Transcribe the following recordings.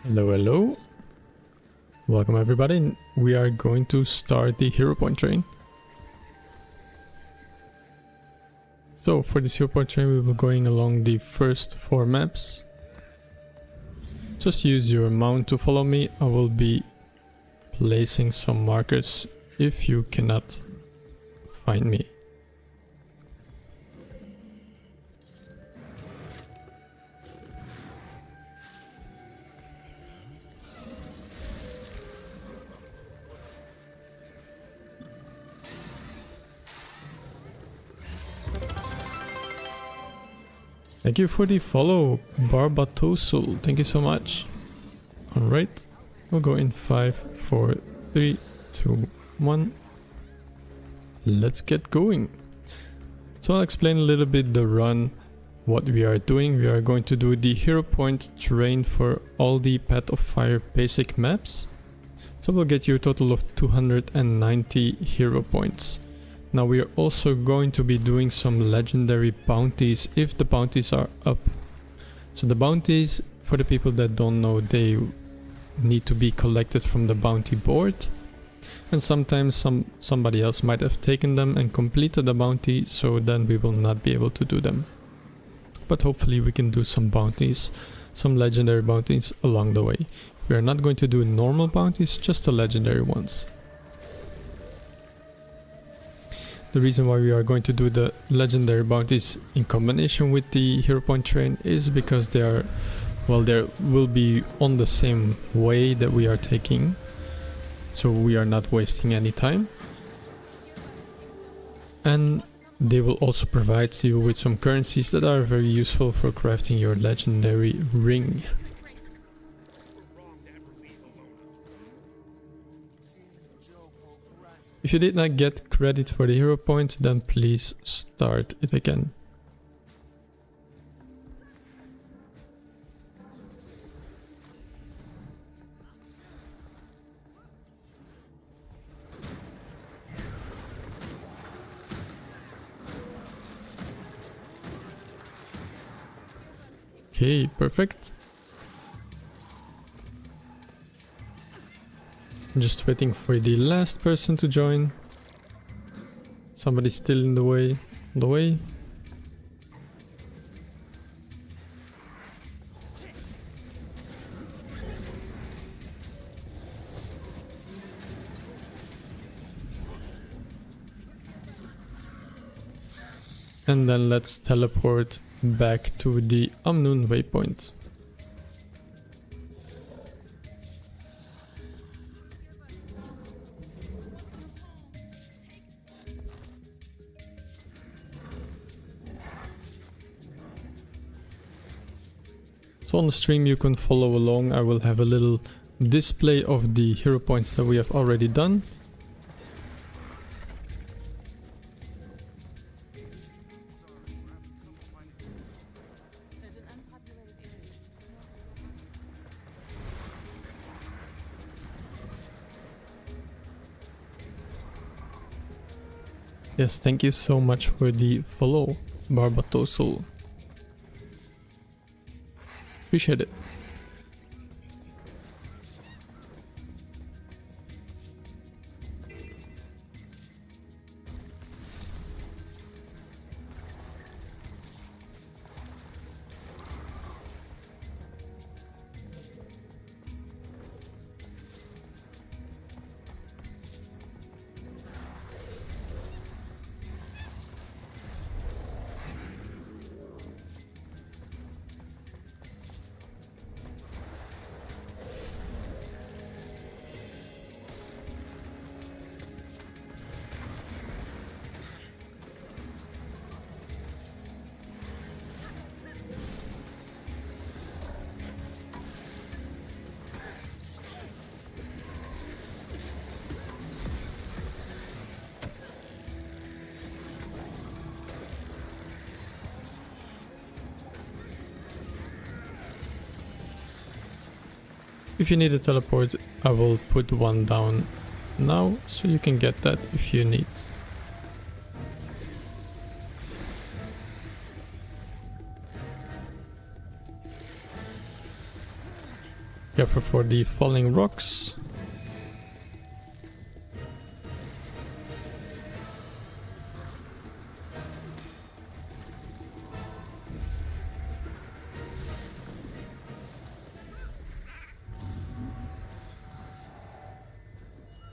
Hello, hello. Welcome everybody. We are going to start the Hero Point train. So for this Hero Point train we will be going along the first 4 maps. Just use your mount to follow me. I will be placing some markers if you cannot find me. Thank you for the follow, Barbatosul. Thank you so much. Alright, we'll go in 5, 4, 3, 2, 1. Let's get going. So I'll explain a little bit the run, what we are doing. We are going to do the Hero Point train for all the Path of Fire basic maps. So we'll get you a total of 290 Hero Points. Now we are also going to be doing some legendary bounties if the bounties are up. So the bounties, for the people that don't know, they need to be collected from the bounty board. And sometimes somebody else might have taken them and completed the bounty, so then we will not be able to do them. But hopefully we can do some bounties, some legendary bounties along the way. We are not going to do normal bounties, just the legendary ones. The reason why we are going to do the legendary bounties in combination with the Hero Point train is because they are, well, they will be on the same way that we are taking, so we are not wasting any time. And they will also provide you with some currencies that are very useful for crafting your legendary ring. If you did not get credit for the Hero Point, then please start it again. Okay, perfect. I'm just waiting for the last person to join. Somebody's still in the way. On the way. And then let's teleport back to the unknown waypoint. So on the stream you can follow along. I will have a little display of the hero points that we have already done. Yes, thank you so much for the follow, Barbatosul. Appreciate it. If you need a teleport, I will put one down now, so you can get that if you need. Careful for the falling rocks.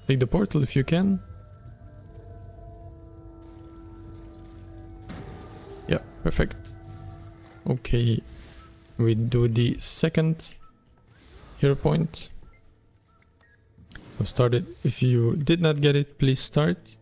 Take the portal if you can. Yeah, perfect. Okay, we do the second hero point. So start it. If you did not get it, please start.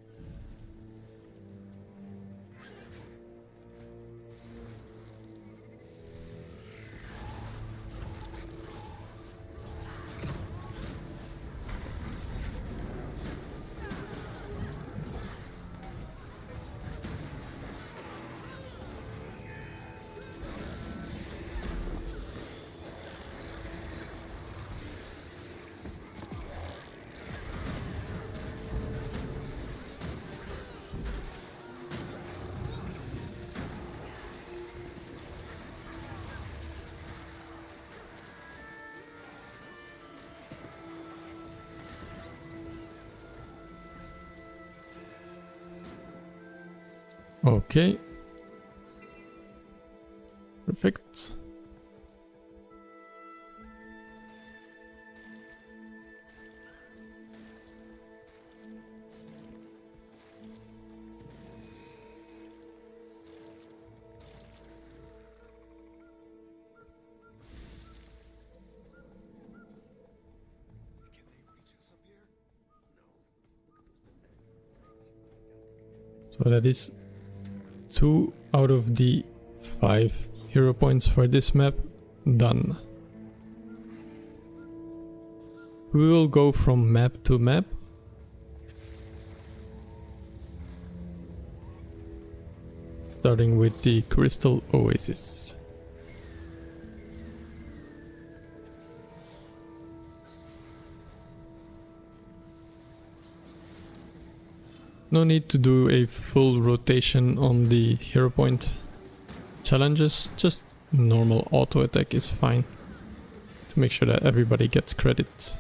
Okay. Perfect. So that is 2 out of the 5 hero points for this map done. We will go from map to map. Starting with the Crystal Oasis. No need to do a full rotation on the hero point challenges, just normal auto attack is fine to make sure that everybody gets credit.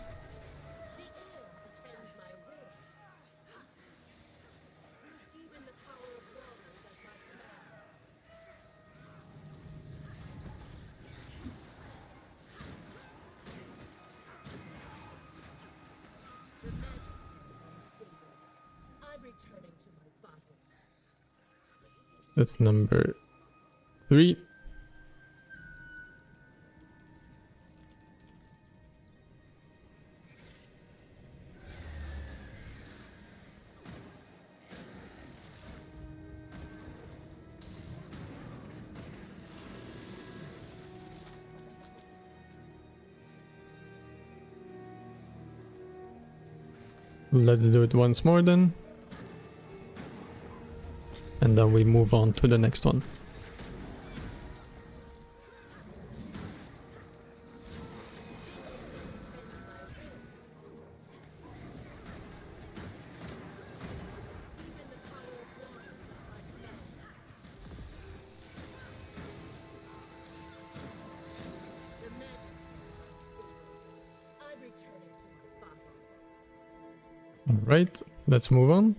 That's number 3. Let's do it once more then. And then we move on to the next one. Alright, let's move on.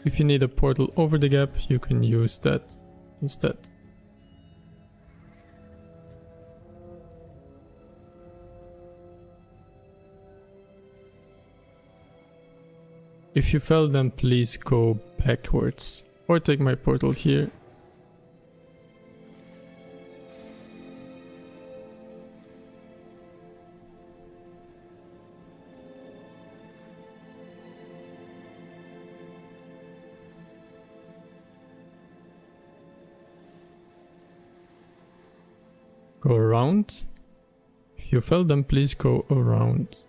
If you need a portal over the gap, you can use that instead. If you fell, then please go backwards or take my portal here. Go around. If you fell, then please go around.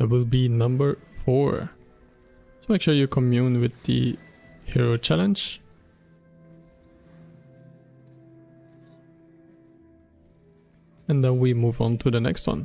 That will be number 4. So make sure you commune with the hero challenge. And then we move on to the next one.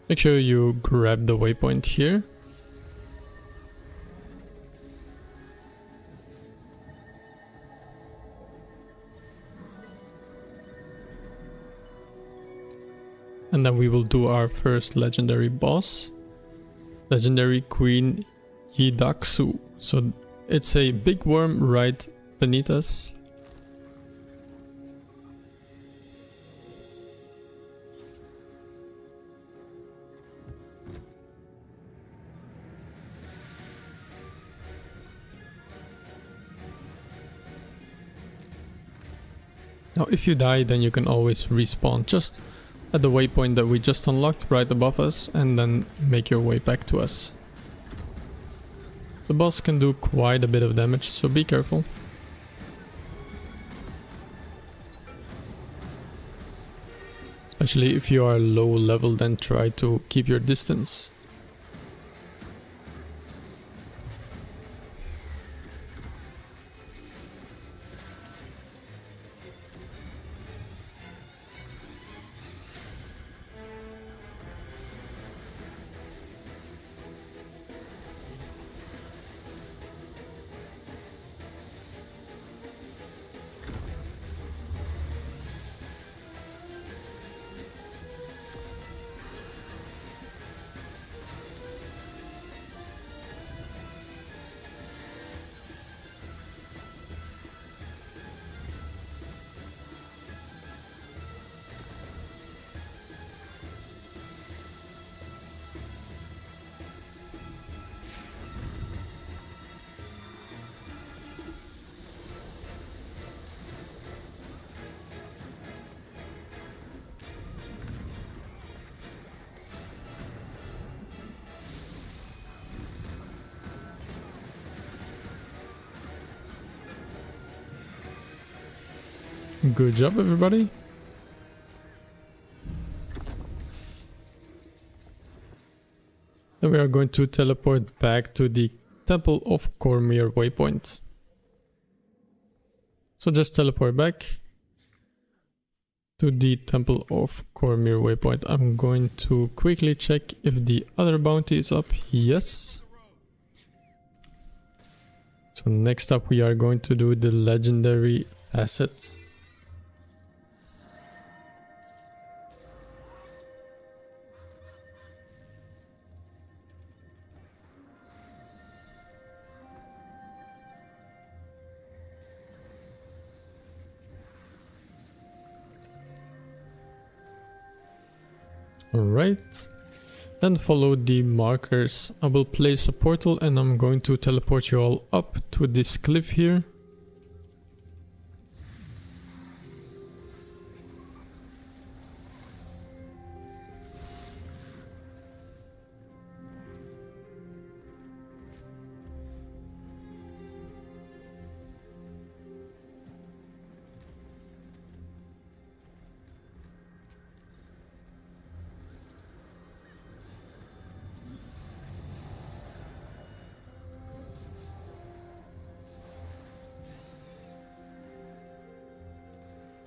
Make sure you grab the waypoint here. And then we will do our first legendary boss. Legendary Queen Yidaksu. So it's a big worm right beneath us. Now if you die, then you can always respawn just at the waypoint that we just unlocked right above us, and then make your way back to us. The boss can do quite a bit of damage, so be careful. Especially if you are low level, then try to keep your distance. Good job, everybody. Then we are going to teleport back to the Temple of Cormyr waypoint. So just teleport back to the Temple of Cormyr waypoint. I'm going to quickly check if the other bounty is up. Yes. So next up we are going to do the legendary facet. Alright, then follow the markers. I will place a portal and I'm going to teleport you all up to this cliff here.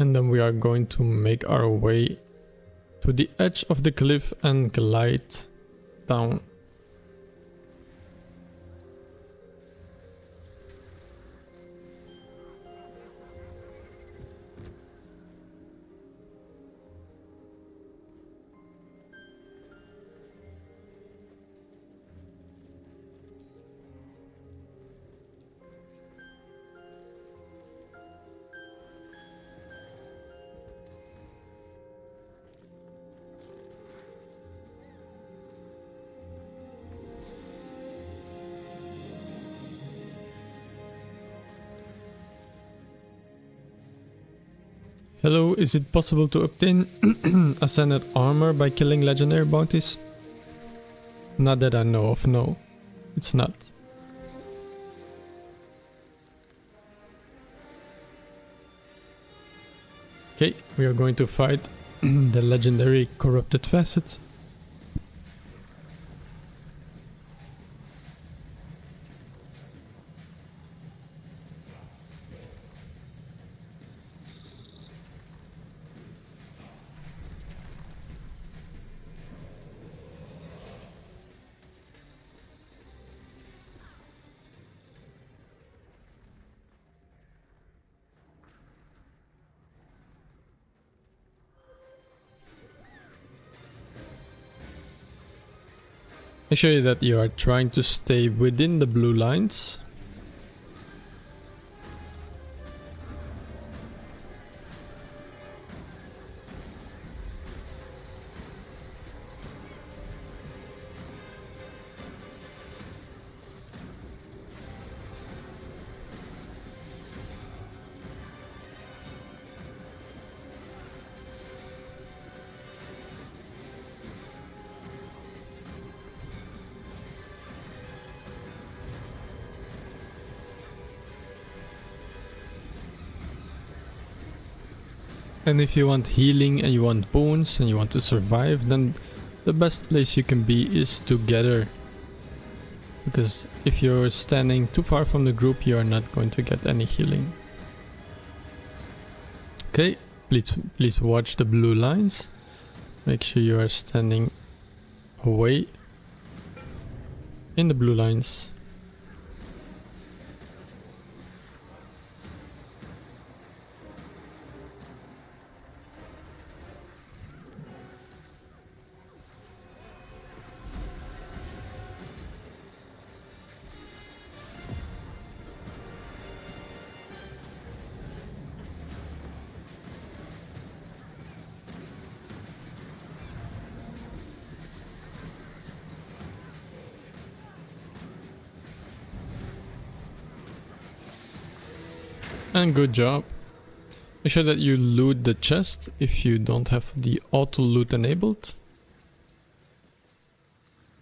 And then we are going to make our way to the edge of the cliff and glide down. Hello, is it possible to obtain ascended armor by killing legendary bounties? Not that I know of, no. It's not. Okay, we are going to fight the legendary corrupted facet. Make sure that you are trying to stay within the blue lines. And if you want healing and you want boons and you want to survive, then the best place you can be is together. Because if you're standing too far from the group, you are not going to get any healing. Okay, please watch the blue lines. Make sure you are standing away in the blue lines. And good job. Make sure that you loot the chest if you don't have the auto loot enabled.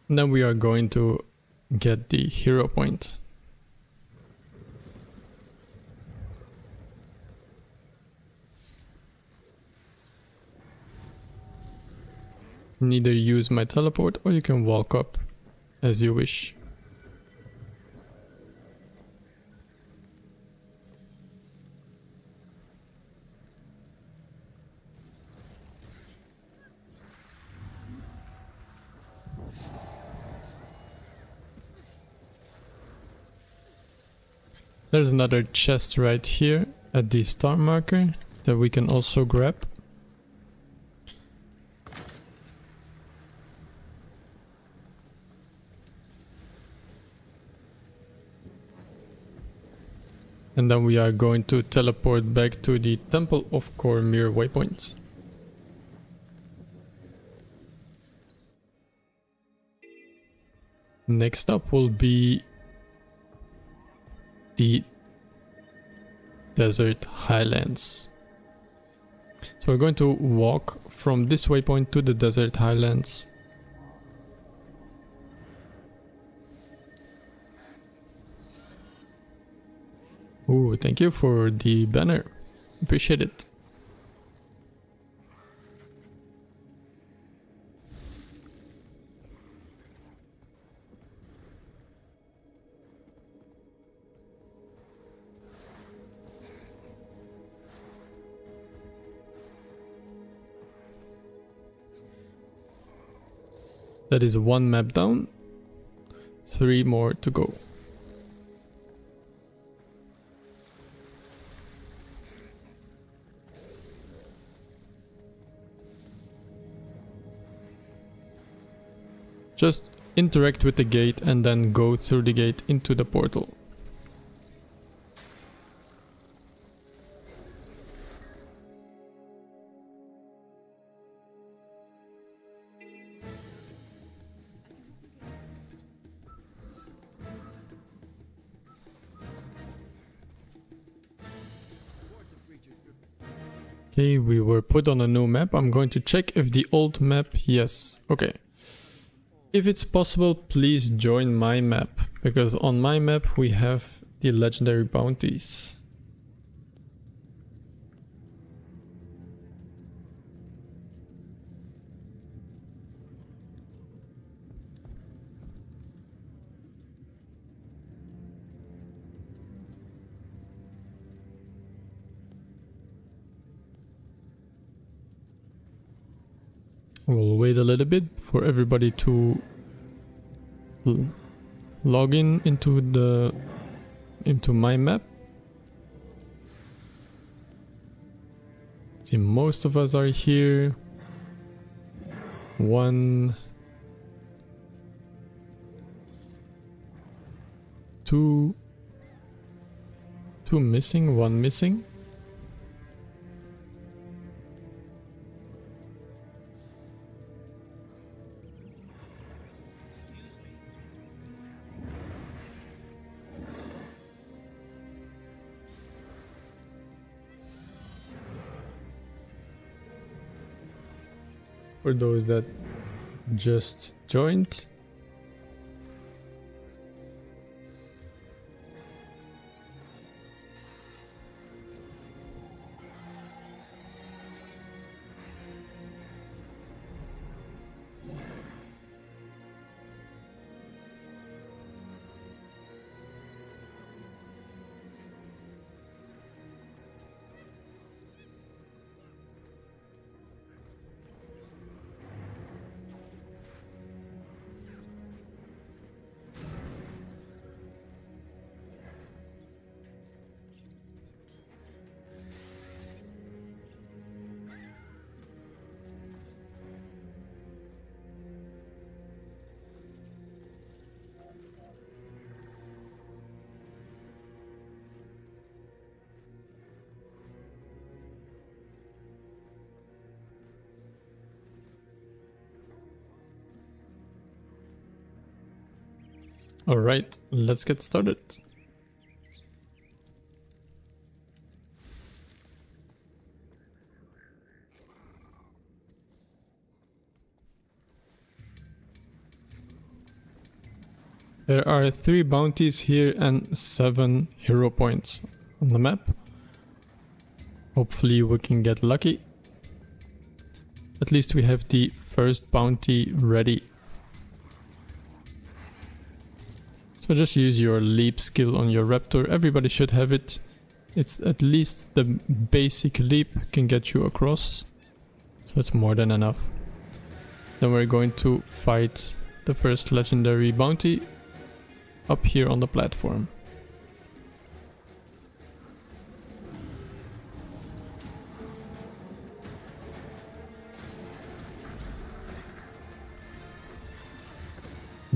And then we are going to get the hero point. You can either use my teleport or you can walk up as you wish. There's another chest right here at the star marker that we can also grab. And then we are going to teleport back to the Temple of Cormyr waypoint. Next up will be the Desert Highlands. So we're going to walk from this waypoint to the Desert Highlands. Ooh, thank you for the banner. Appreciate it. That is 1 map down. 3 more to go. Just interact with the gate and then go through the gate into the portal. Okay, we were put on a new map. I'm going to check if the old map, yes, okay. If it's possible, please join my map, because on my map we have the legendary bounties. We'll wait a little bit for everybody to log in into my map. See, most of us are here. 1, 2 missing, 1 missing. For those that just joined. All right, let's get started. There are 3 bounties here and 7 hero points on the map. Hopefully we can get lucky. At least we have the first bounty ready. So just use your leap skill on your raptor. Everybody should have it. It's at least the basic leap can get you across. So it's more than enough. Then we're going to fight the first legendary bounty up here on the platform.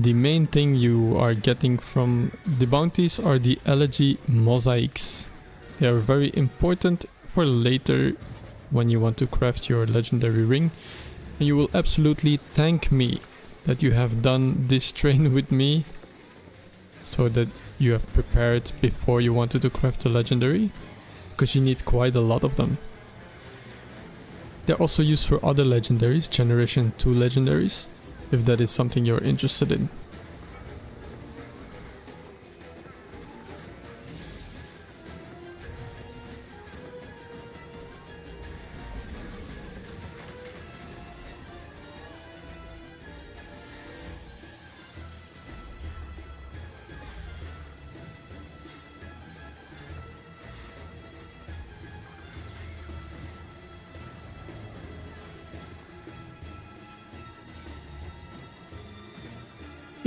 The main thing you are getting from the bounties are the elegy mosaics. They are very important for later when you want to craft your legendary ring. And you will absolutely thank me that you have done this train with me, so that you have prepared before you wanted to craft a legendary, because you need quite a lot of them. They're also used for other legendaries, generation 2 legendaries, if that is something you're interested in.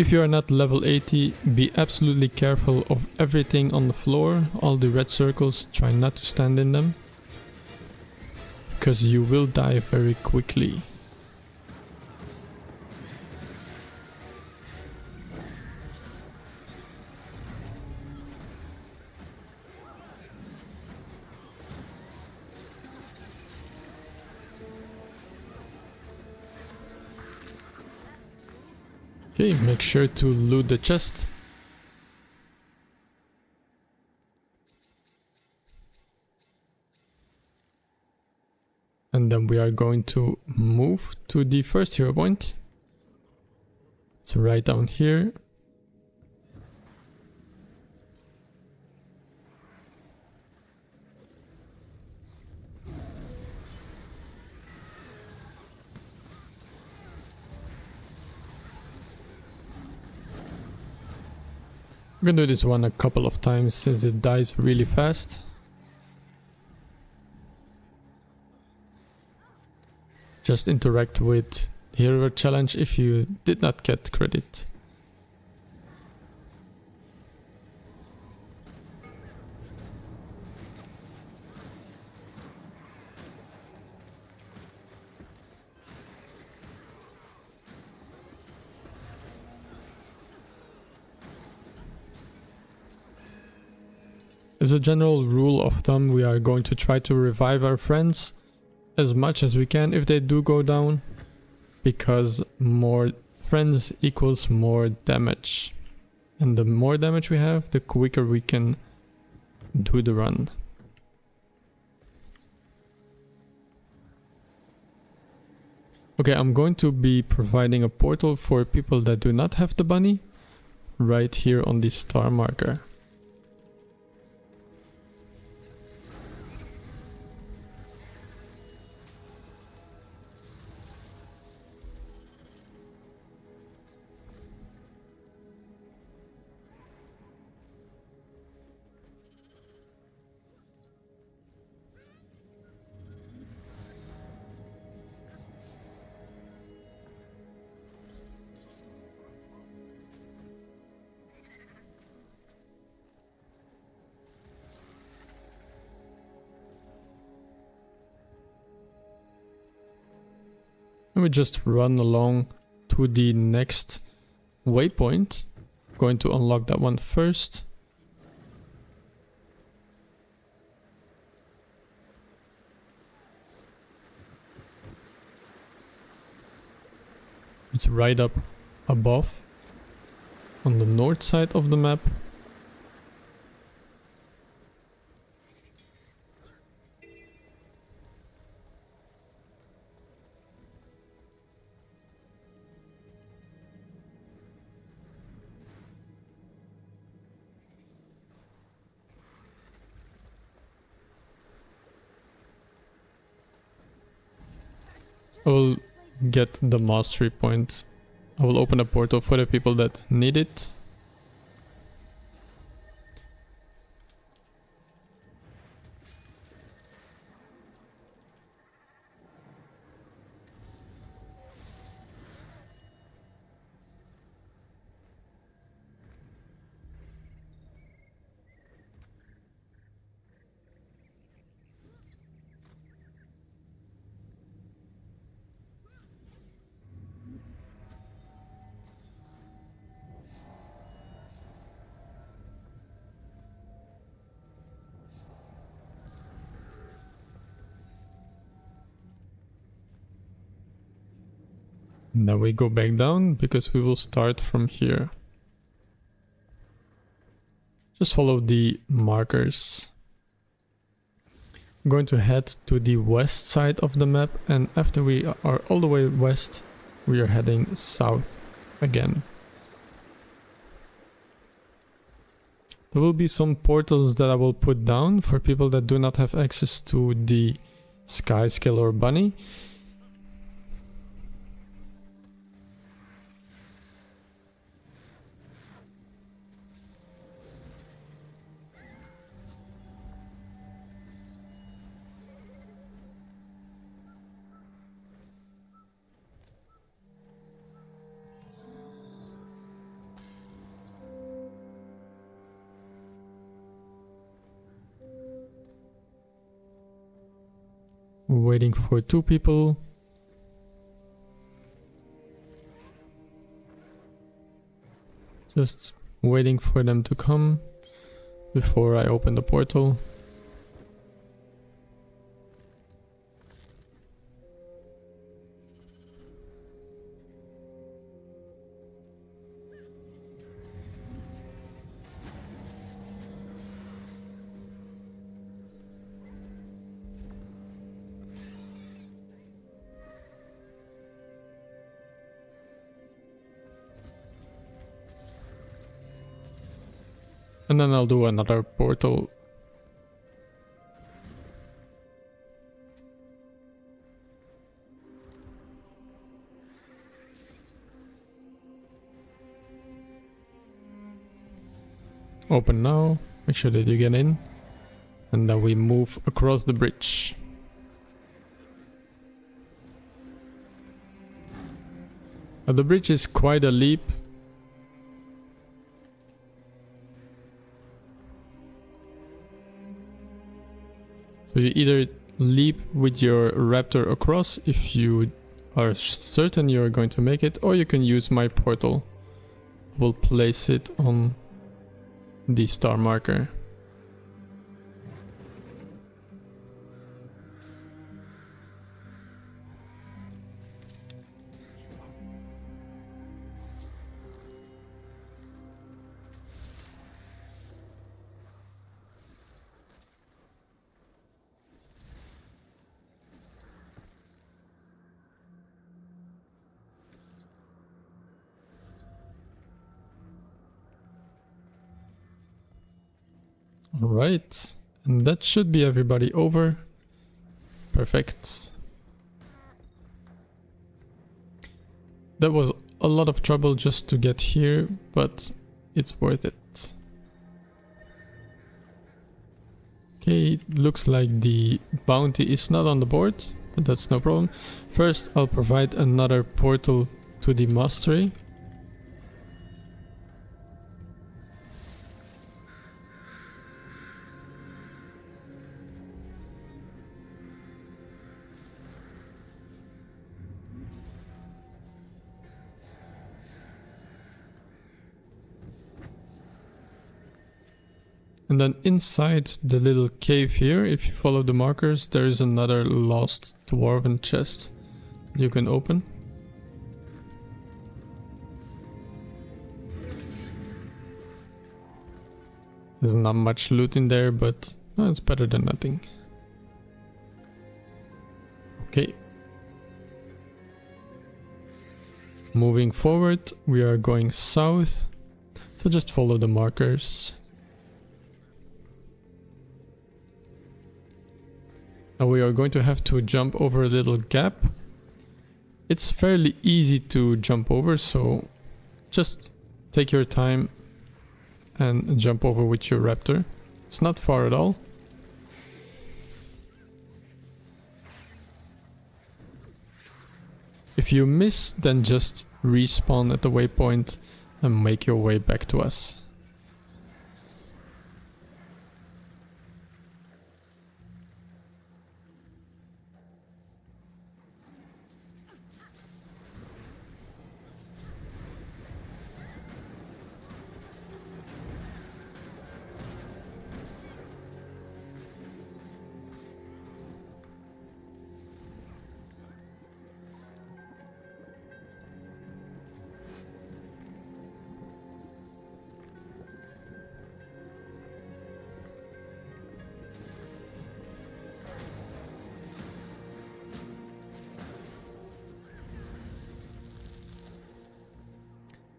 If you are not level 80, be absolutely careful of everything on the floor. All the red circles, try not to stand in them, because you will die very quickly. Okay, make sure to loot the chest. And then we are going to move to the first hero point. It's right down here. I'm gonna do this one a couple of times since it dies really fast. Just interact with the hero challenge if you did not get credit. As a general rule of thumb, we are going to try to revive our friends as much as we can if they do go down, because more friends equals more damage, and the more damage we have, the quicker we can do the run. Okay, I'm going to be providing a portal for people that do not have the bunny right here on the star marker. And we just run along to the next waypoint. Going to unlock that one first. It's right up above on the north side of the map. I will get the mastery point. I will open a portal for the people that need it. Now we go back down because we will start from here. Just follow the markers. I'm going to head to the west side of the map, and after we are all the way west, we are heading south again. There will be some portals that I will put down for people that do not have access to the Sky Skill or Bunny. waiting for 2 people. Just waiting for them to come before I open the portal. And then I'll do another portal. Open now, make sure that you get in. And then we move across the bridge. The bridge is quite a leap. So you either leap with your raptor across if you are certain you're going to make it, or you can use my portal. We'll place it on the star marker. Alright, and that should be everybody over. Perfect. That was a lot of trouble just to get here, but it's worth it. Okay, looks like the bounty is not on the board, but that's no problem. First, I'll provide another portal to the monastery. And then inside the little cave here, if you follow the markers, there is another lost dwarven chest you can open. There's not much loot in there, but it's better than nothing. Okay. Moving forward, we are going south, so just follow the markers. Now we are going to have to jump over a little gap. It's fairly easy to jump over, so just take your time and jump over with your raptor. It's not far at all. If you miss, then just respawn at the waypoint and make your way back to us.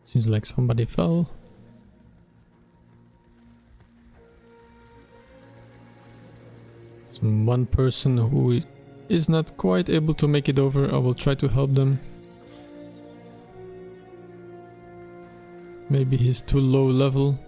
Seems like somebody fell. Some one person who is not quite able to make it over. I will try to help them. Maybe he's too low level.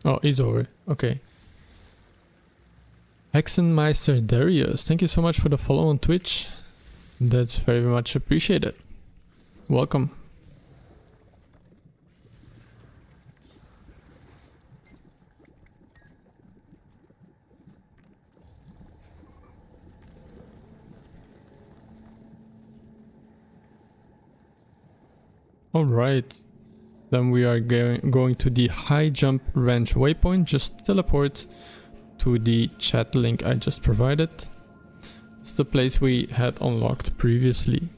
Oh, he's over. Okay. Hexenmeister Darius, thank you so much for the follow on Twitch. That's very much appreciated. Welcome. Alright, then we are going to the high jump range waypoint. Just teleport to the chat link I just provided. It's the place we had unlocked previously.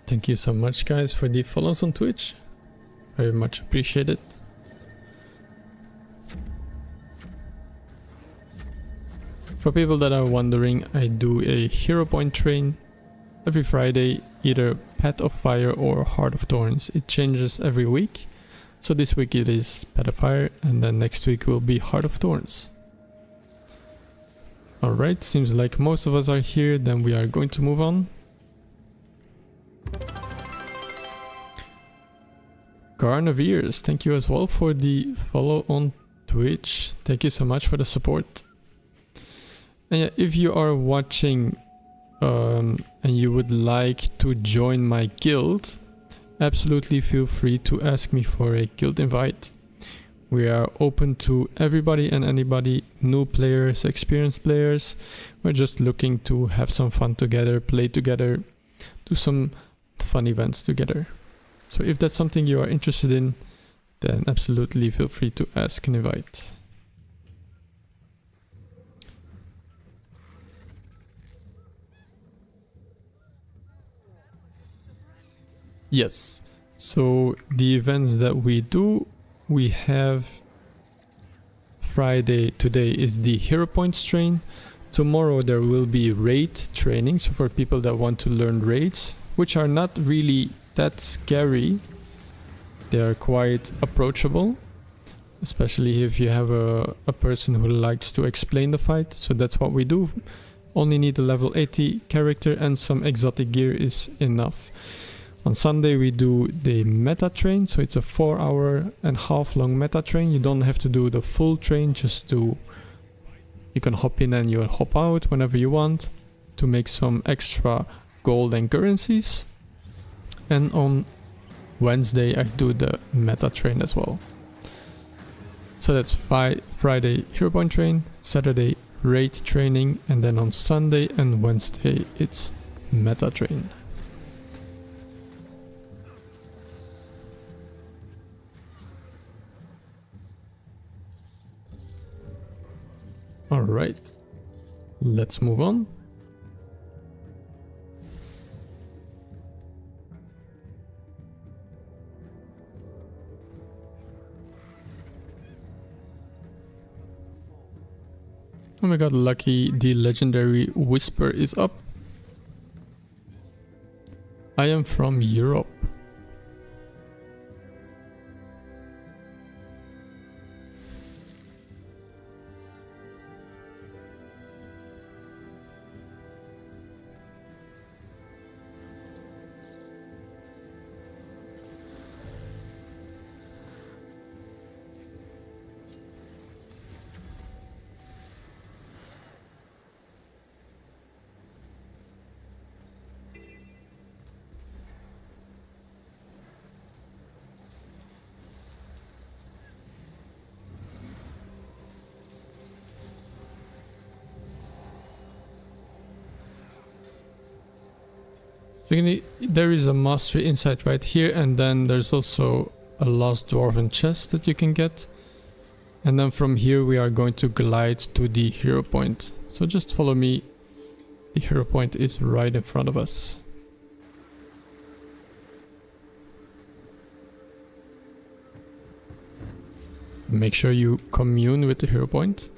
Thank you so much guys for the follows on Twitch. Very much appreciated. For people that are wondering, I do a Hero Point train every Friday, either Path of Fire or Heart of Thorns. It changes every week. So this week it is Path of Fire, and then next week will be Heart of Thorns. Alright, seems like most of us are here, then we are going to move on. Garnaviers, thank you as well for the follow on Twitch. Thank you so much for the support. And yeah, if you are watching and you would like to join my guild, absolutely feel free to ask me for a guild invite. We are open to everybody and anybody, new players, experienced players. We're just looking to have some fun together, play together, do some fun events together. So if that's something you are interested in, then absolutely feel free to ask and invite. Yes, so the events that we do, we have Friday, today is the Hero Points train. Tomorrow there will be raid training, so for people that want to learn raids, which are not really that scary. They are quite approachable, especially if you have a person who likes to explain the fight. So that's what we do. Only need a level 80 character and some exotic gear is enough. On Sunday we do the meta train, so it's a 4.5 hour long meta train. You don't have to do the full train, you can hop in and you hop out whenever you want to make some extra gold and currencies. And on Wednesday I do the meta train as well. So that's Friday Hero Point train, Saturday raid training, and then on Sunday and Wednesday it's meta train. Alright, let's move on. Oh my god, lucky the legendary Whisper is up. I am from Europe. There is a mastery insight right here, and then there's also a lost dwarven chest that you can get. And then from here we are going to glide to the Hero Point. So just follow me. The Hero Point is right in front of us. Make sure you commune with the Hero Point.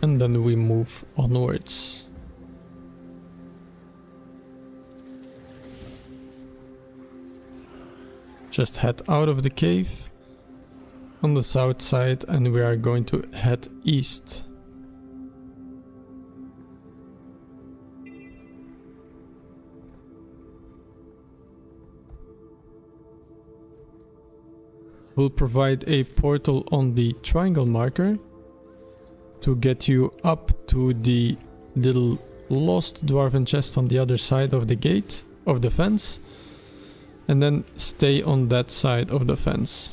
And then we move onwards. Just head out of the cave on the south side and we are going to head east. We'll provide a portal on the triangle marker to get you up to the little lost dwarven chest on the other side of the gate, of the fence, and then stay on that side of the fence.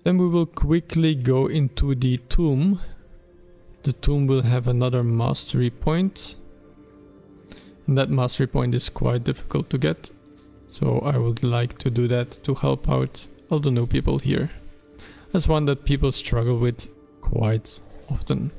Then we will quickly go into the tomb. The tomb will have another mastery point. And that mastery point is quite difficult to get. So I would like to do that to help out all the new people here. That's one that people struggle with quite often.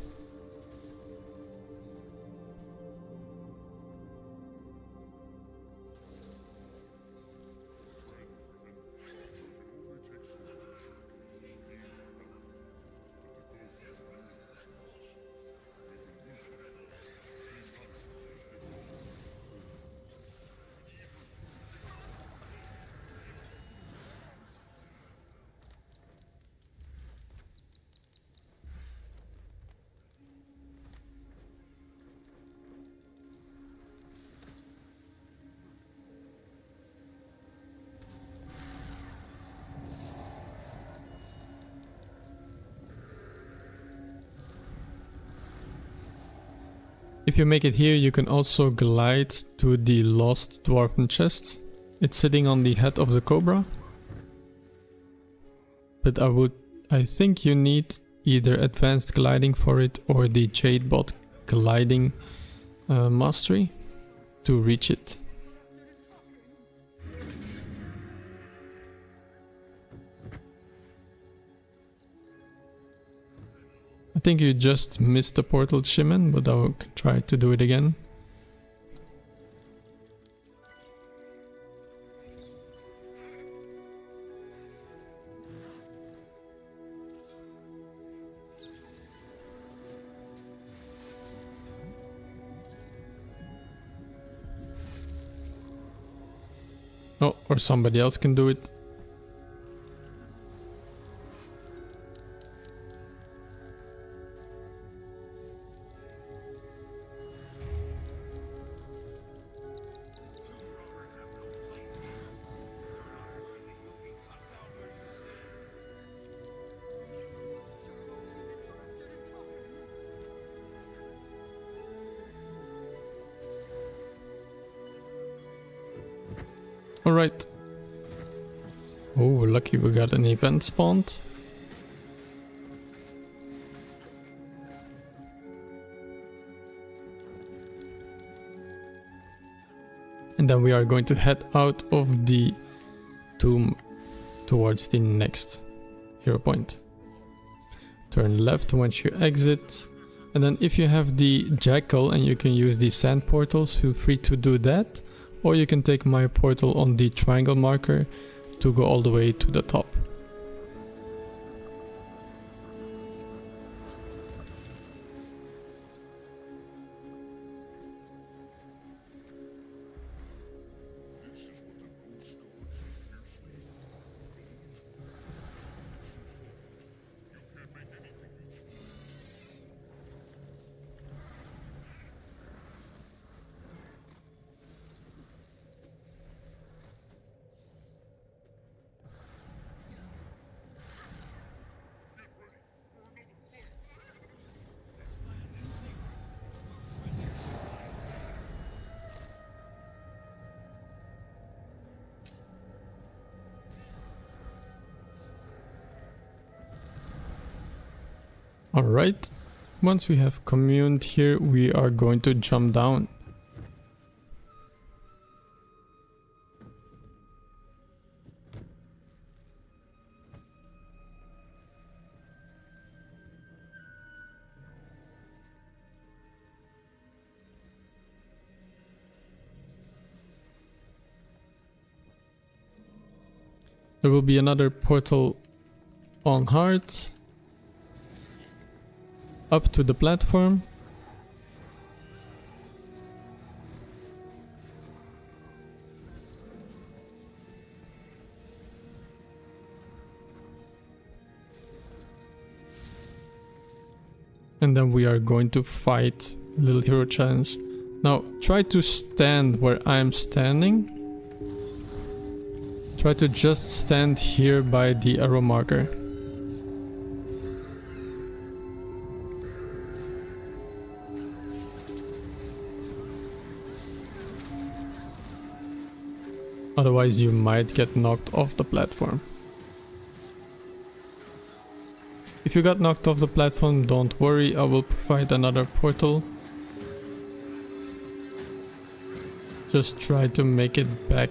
If you make it here, you can also glide to the lost dwarven chest. It's sitting on the head of the cobra. But I think you need either advanced gliding for it or the Jadebot gliding mastery to reach it. I think you just missed the portal, Shimon, but I'll try to do it again. Oh, or somebody else can do it. Alright. Oh, lucky we got an event spawned. And then we are going to head out of the tomb towards the next hero point. Turn left once you exit. And then if you have the jackal and you can use the sand portals, feel free to do that. Or you can take my portal on the triangle marker to go all the way to the top. Alright, once we have communed here, we are going to jump down. There will be another portal on heart up to the platform. And then we are going to fight Little Hero Challenge. Now try to stand where I'm standing. Try to just stand here by the arrow marker. Otherwise you might get knocked off the platform. If you got knocked off the platform, don't worry, I will provide another portal. Just try to make it back.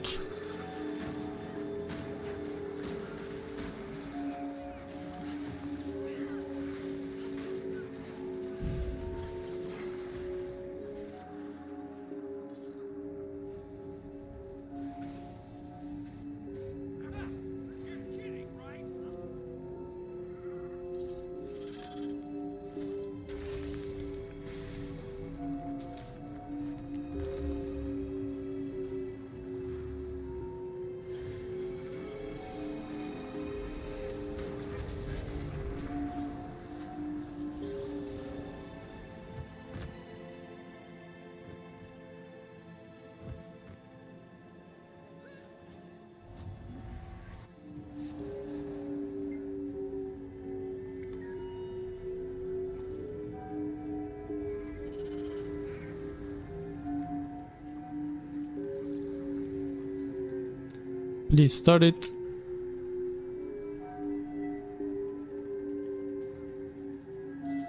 Please start it.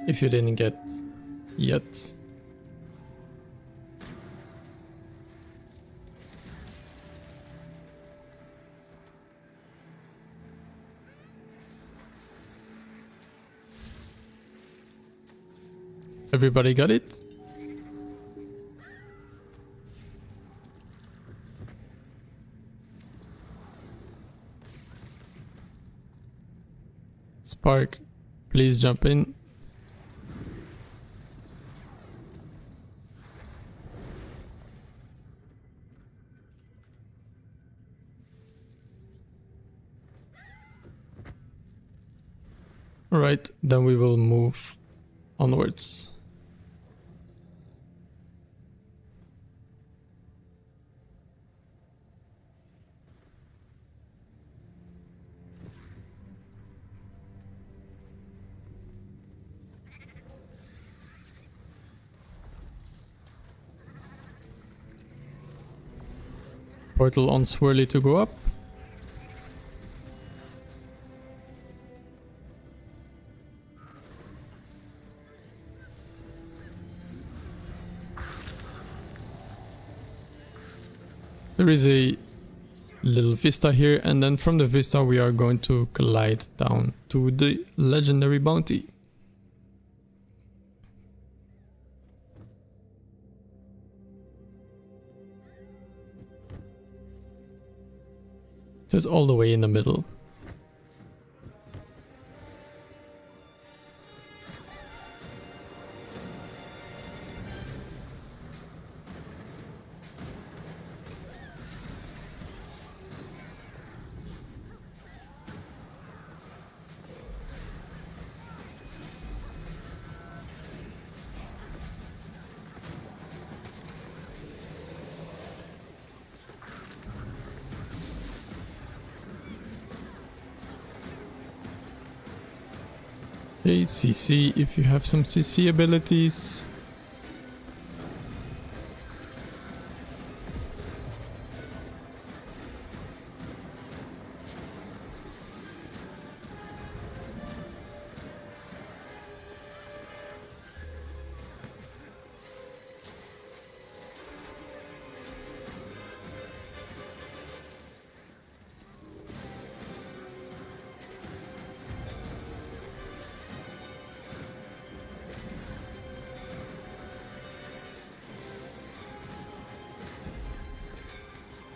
If you didn't get yet. Everybody got it? Spark, please jump in. Alright, then we will move onwards. Portal on Swirly to go up. There is a little vista here, and then from the vista we are going to glide down to the legendary bounty. Just all the way in the middle. Okay, CC if you have some CC abilities.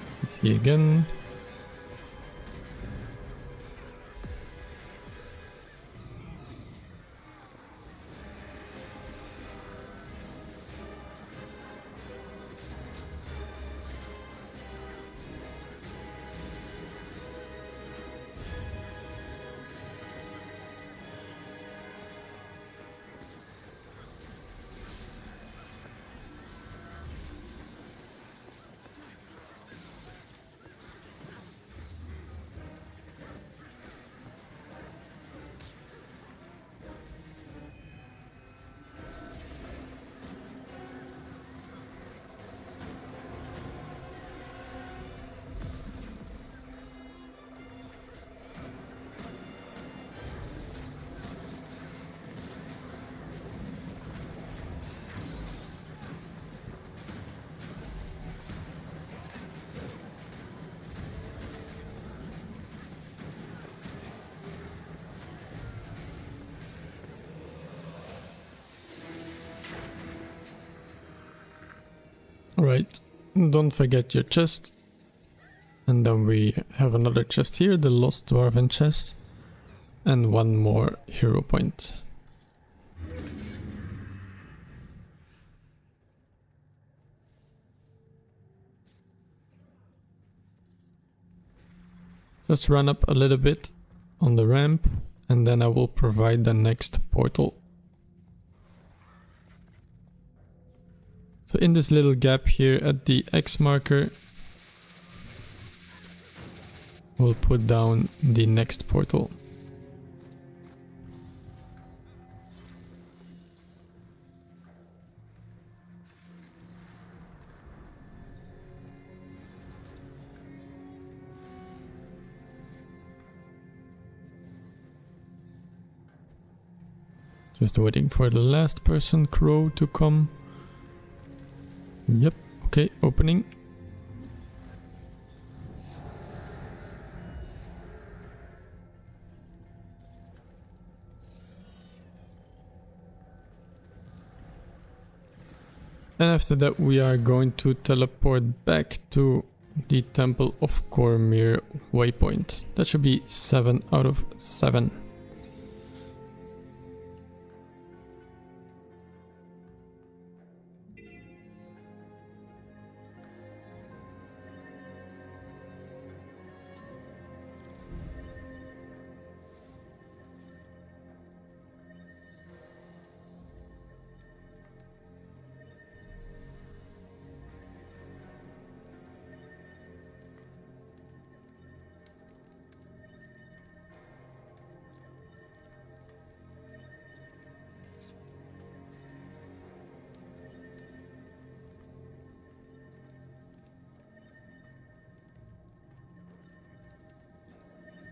CC again. Alright, don't forget your chest. And then we have another chest here, the Lost Dwarven chest. And one more hero point. Just run up a little bit on the ramp, and then I will provide the next portal. So in this little gap here at the X marker, we'll put down the next portal. Just waiting for the last person crow to come. Yep, okay, opening. And after that we are going to teleport back to the Temple of Cormyr waypoint. That should be 7 out of 7.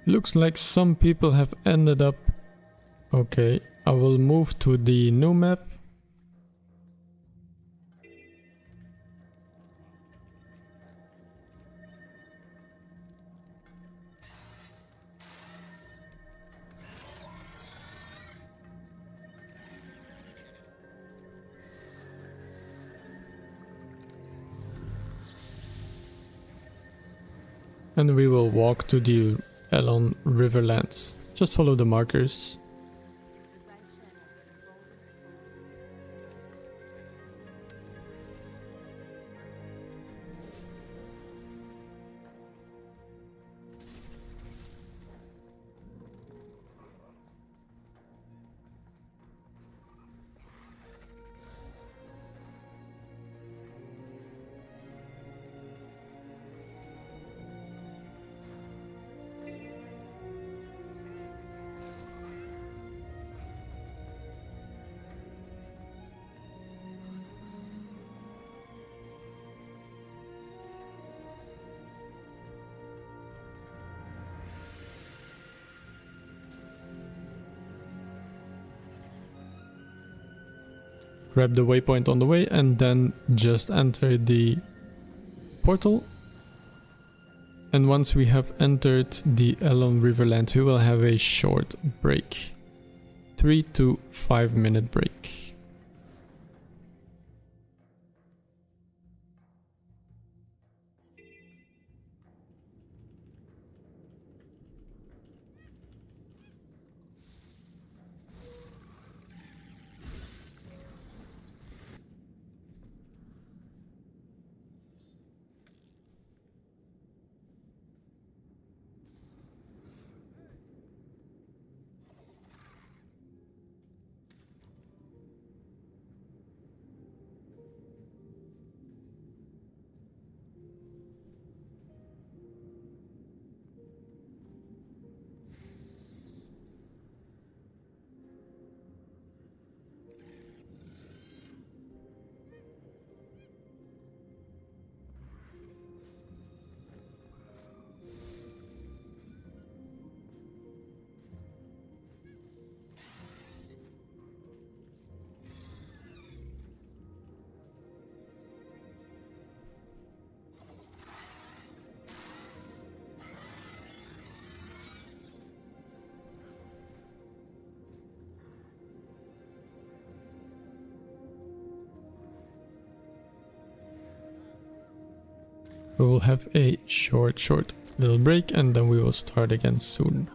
Looks like some people have ended up... Okay, I will move to the new map. And we will walk to the Elon Riverlands. Just follow the markers. Grab the waypoint on the way and then just enter the portal. And once we have entered the Elon Riverlands, we will have a short break. 3 to 5 minute break. We will have a short little break and then we will start again soon.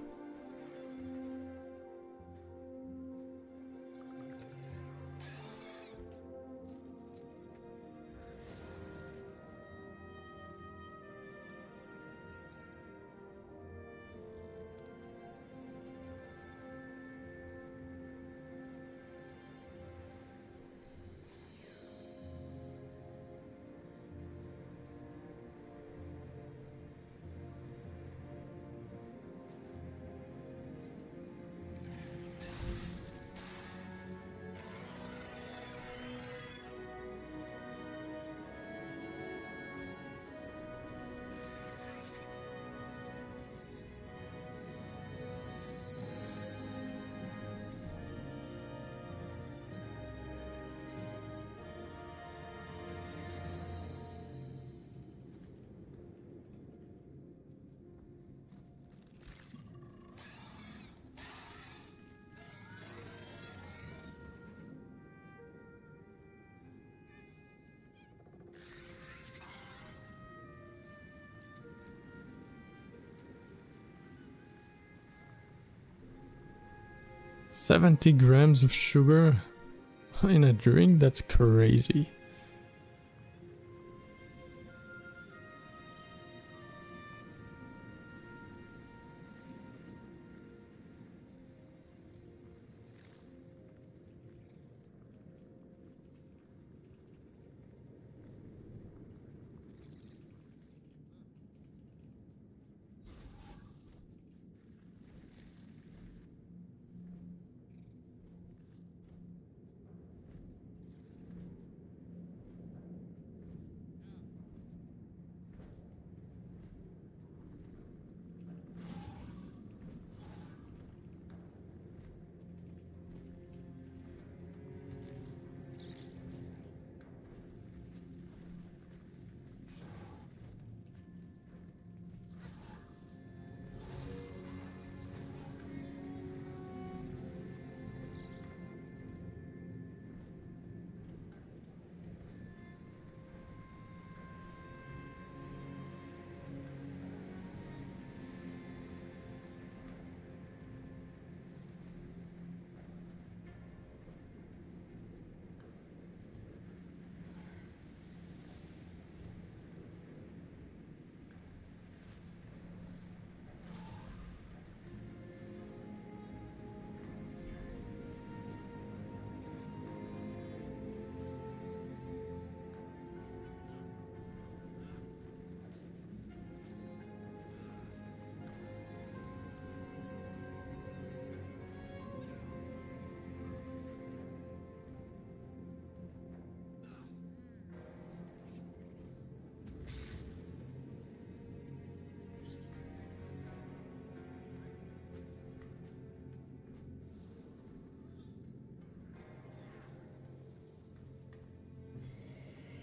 $70 grams of sugar in a drink? That's crazy.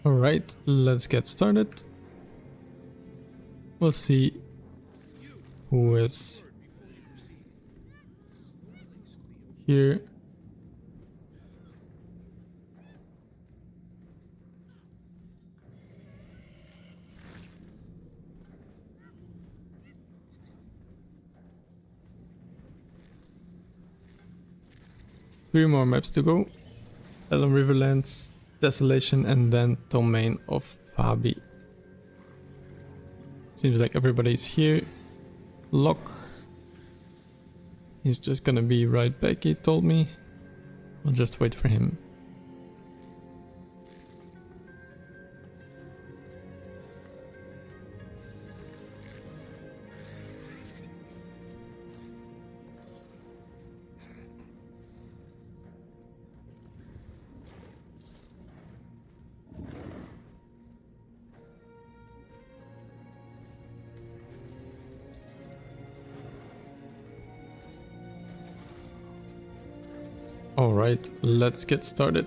Alright, let's get started. We'll see who is here. Three more maps to go. Elon Riverlands, Desolation, and then Domain of Fabi. Seems like everybody's here. Lock. He's just gonna be right back, he told me. I'll just wait for him. Alright, let's get started.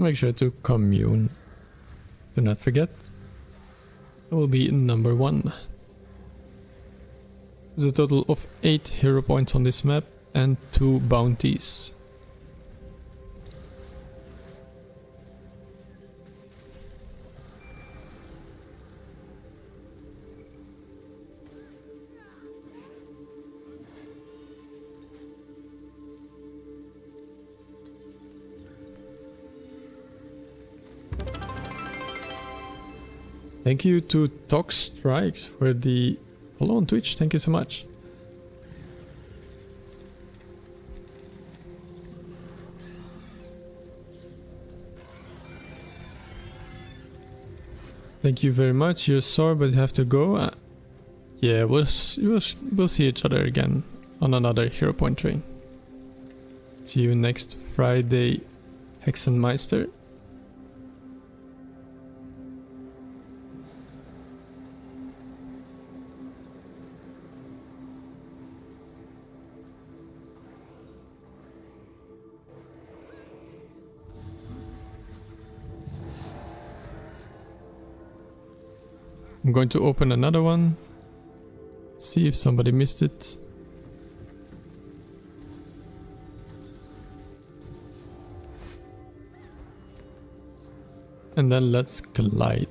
Make sure to commune. Do not forget. It will be number 1. There's a total of 8 hero points on this map and 2 bounties. Thank you to Tox Strikes for the follow on Twitch. Thank you so much. Thank you very much. You're sorry, but you have to go. Yeah, we'll see each other again on another Hero Point train. See you next Friday, Hexenmeister. I'm going to open another one, see if somebody missed it. And then let's glide.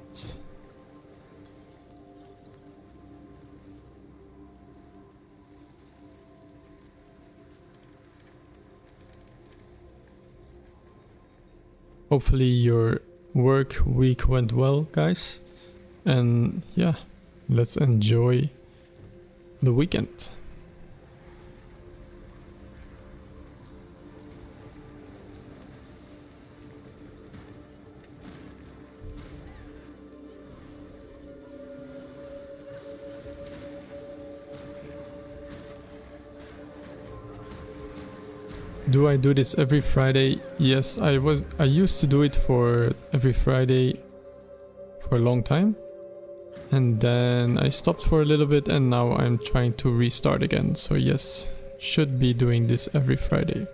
Hopefully your work week went well, guys. And yeah, let's enjoy the weekend. Do I do this every Friday? Yes, I used to do it for every Friday for a long time. And then I stopped for a little bit and now I'm trying to restart again. So yes, should be doing this every Friday.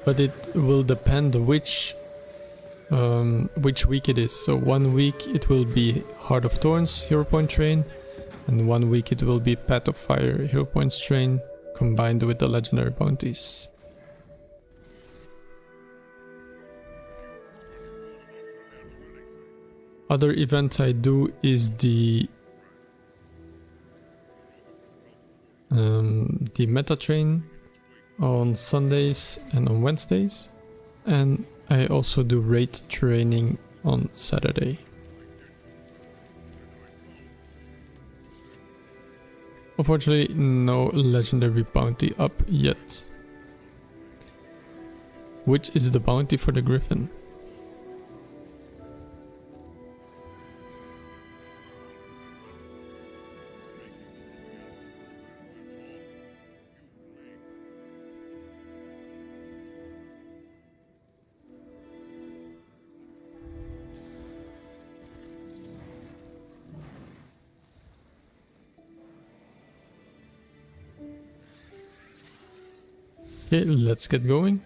But it will depend which week it is. So 1 week it will be Heart of Thorns Hero Point train, and 1 week it will be Path of Fire Hero Points train combined with the legendary bounties. Other events I do is the meta train on Sundays and on Wednesdays, and I also do raid training on Saturday. Unfortunately, no legendary bounty up yet. Which is the bounty for the Griffin? Okay, let's get going.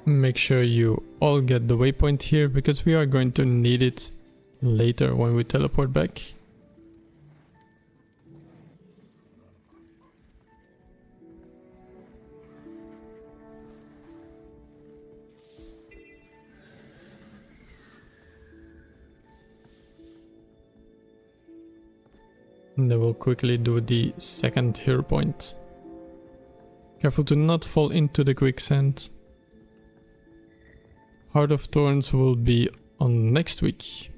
Make sure you all get the waypoint here because we are going to need it later when we teleport back. And then we'll quickly do the second hero point. Careful to not fall into the quicksand. Heart of Thorns will be on next week.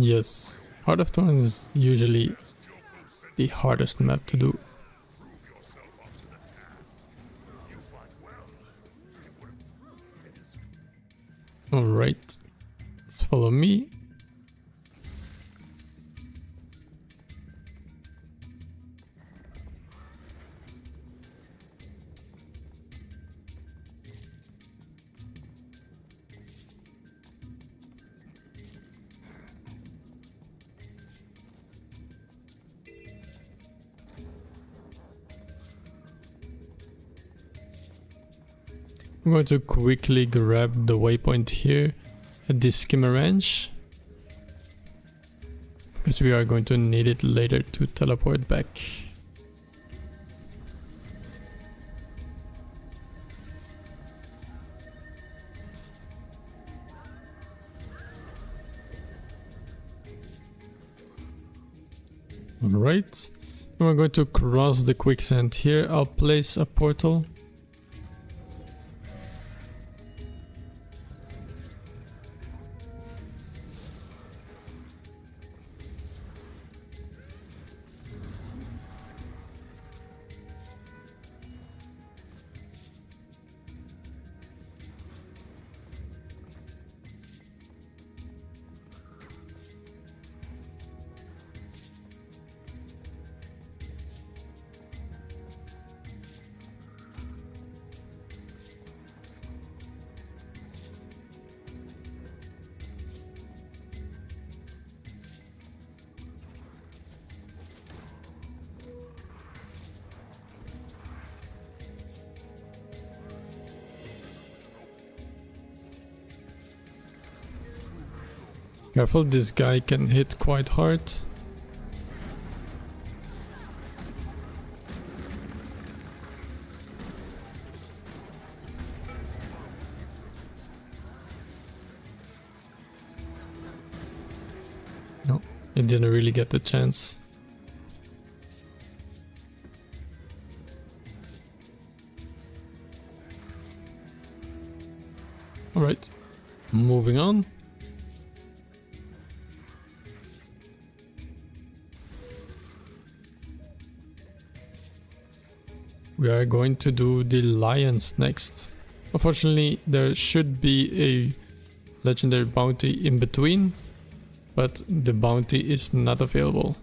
Yes, Heart of Thorns is usually the hardest map to do. Alright, let's follow me. I'm going to quickly grab the waypoint here at the skimmer ranch, because we are going to need it later to teleport back. Alright, we're going to cross the quicksand here. I'll place a portal. Careful, this guy can hit quite hard. No, it didn't really get the chance. Alright, moving on. We are going to do the lions next. Unfortunately, there should be a legendary bounty in between, but the bounty is not available.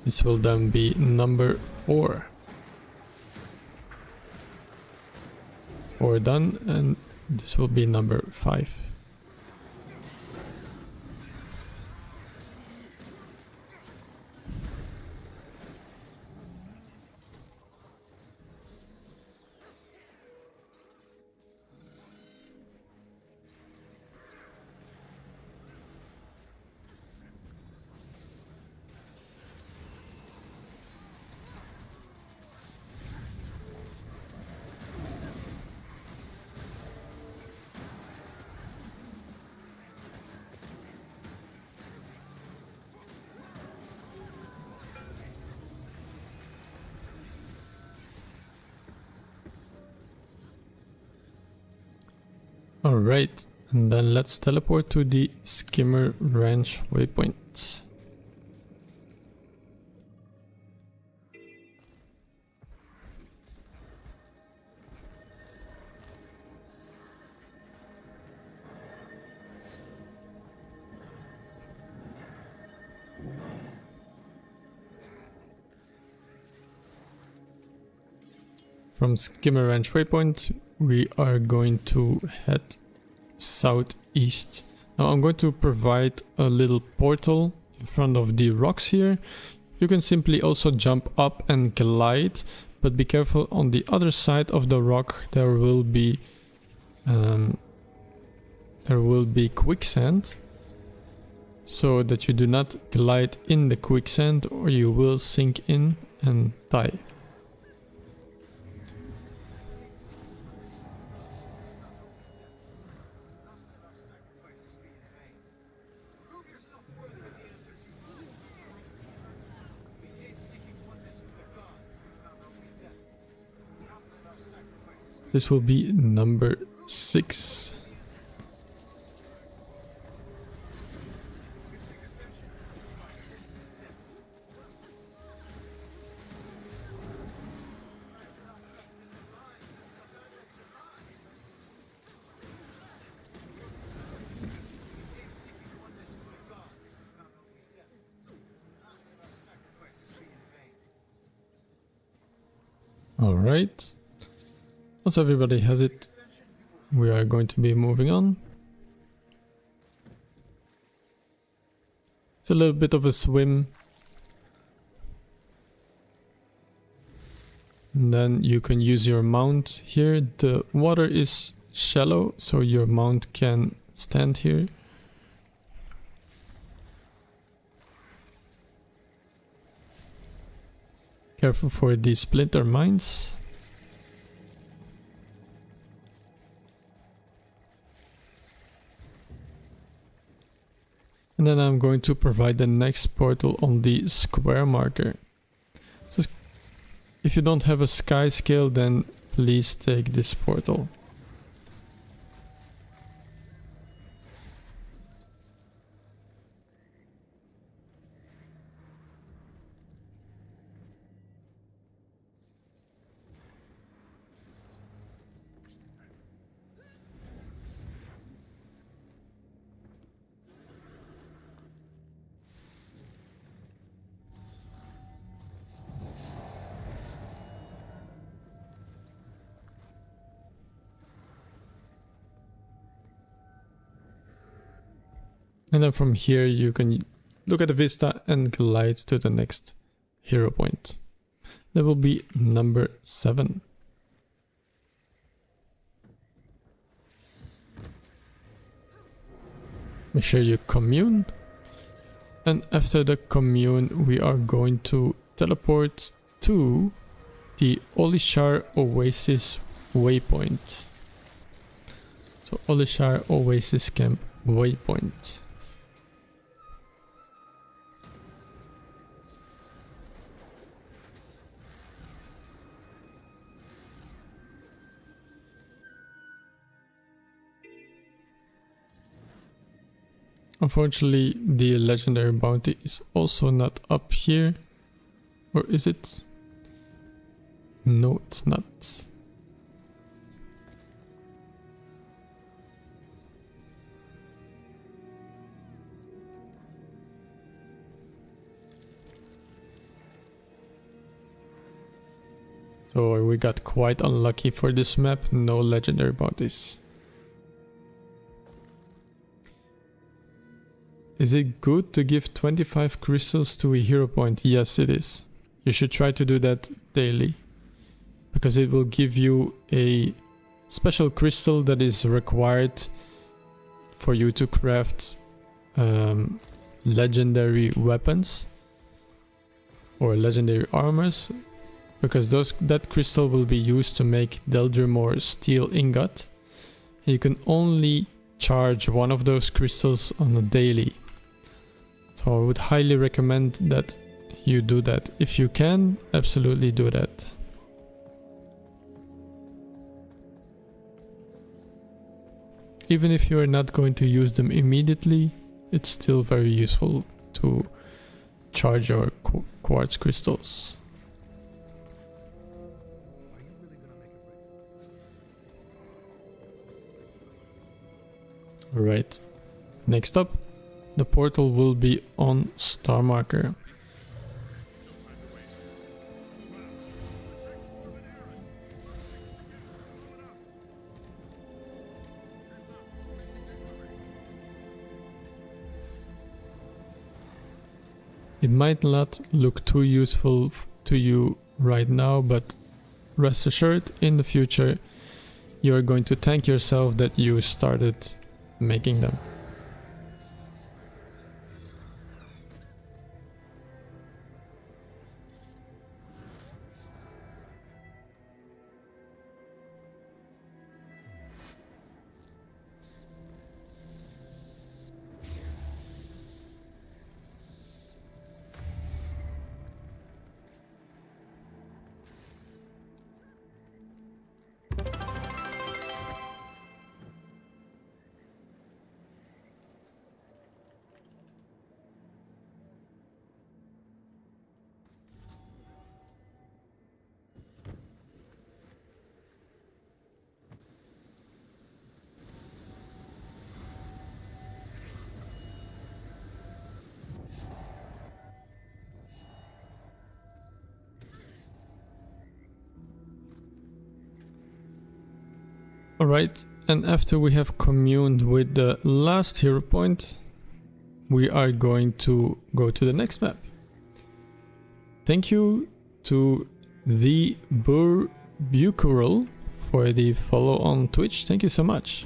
This will then be number 4. 4 done, and this will be number 5. Alright, and then let's teleport to the Skimmer Ranch waypoint. From Skimmer Ranch waypoint, we are going to head southeast. Now I'm going to provide a little portal in front of the rocks here. You can simply also jump up and glide, but be careful, on the other side of the rock there will be quicksand, so that you do not glide in the quicksand or you will sink in and die. This will be number 6. All right. Once everybody has it, we are going to be moving on. It's a little bit of a swim. And then you can use your mount here. The water is shallow, so your mount can stand here. Careful for the splinter mines. And then I'm going to provide the next portal on the square marker. So if you don't have a sky scale, then please take this portal. And then from here you can look at the vista and glide to the next hero point. That will be number 7. Make sure you commune. And after the commune we are going to teleport to the Olishar Oasis waypoint. So Olishar Oasis Camp waypoint. Unfortunately, the legendary bounty is also not up here. Or is it? No, it's not. So we got quite unlucky for this map, no legendary bounties. Is it good to give 25 crystals to a hero point? Yes, it is. You should try to do that daily, because it will give you a special crystal that is required for you to craft legendary weapons or legendary armors, because that crystal will be used to make Deldrimor steel ingot. You can only charge one of those crystals on a daily. So I would highly recommend that you do that. If you can, absolutely do that. Even if you are not going to use them immediately, it's still very useful to charge your quartz crystals. Alright, next up, the portal will be on star marker. It might not look too useful to you right now, but rest assured, in the future, you are going to thank yourself that you started making them. Alright, and after we have communed with the last hero point, we are going to go to the next map. Thank you to the Bucural for the follow on Twitch. Thank you so much.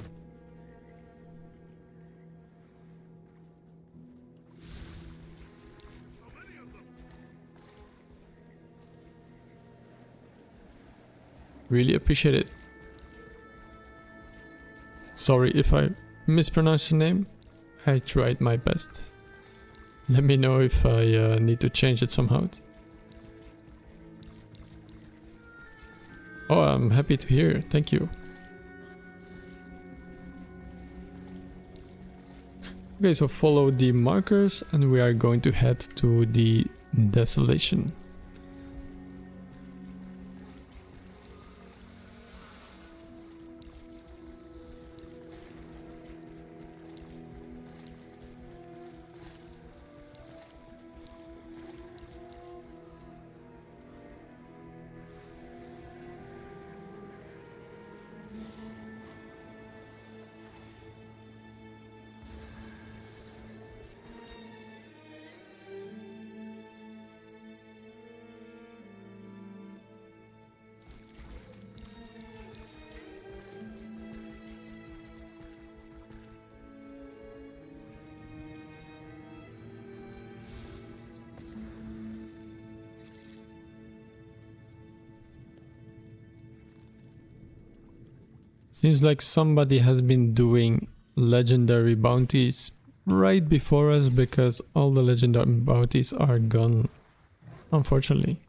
Really appreciate it. Sorry if I mispronounced your name. I tried my best. Let me know if I need to change it somehow. Oh, I'm happy to hear. Thank you. Okay, so follow the markers and we are going to head to the Desolation. Seems like somebody has been doing legendary bounties right before us because all the legendary bounties are gone, unfortunately.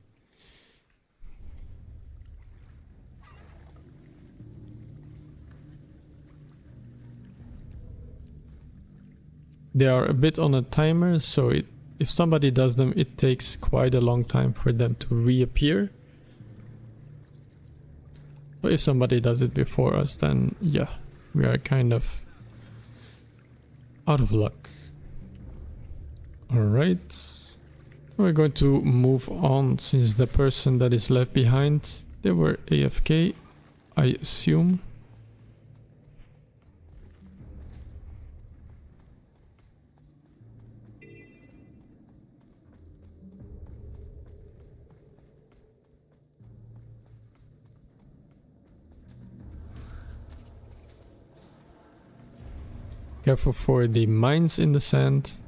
They are a bit on a timer, so if somebody does them, it takes quite a long time for them to reappear. So if somebody does it before us, then yeah, we are kind of out of luck. Alright, we're going to move on since the person that is left behind, they were AFK, I assume. Careful for the mines in the sand.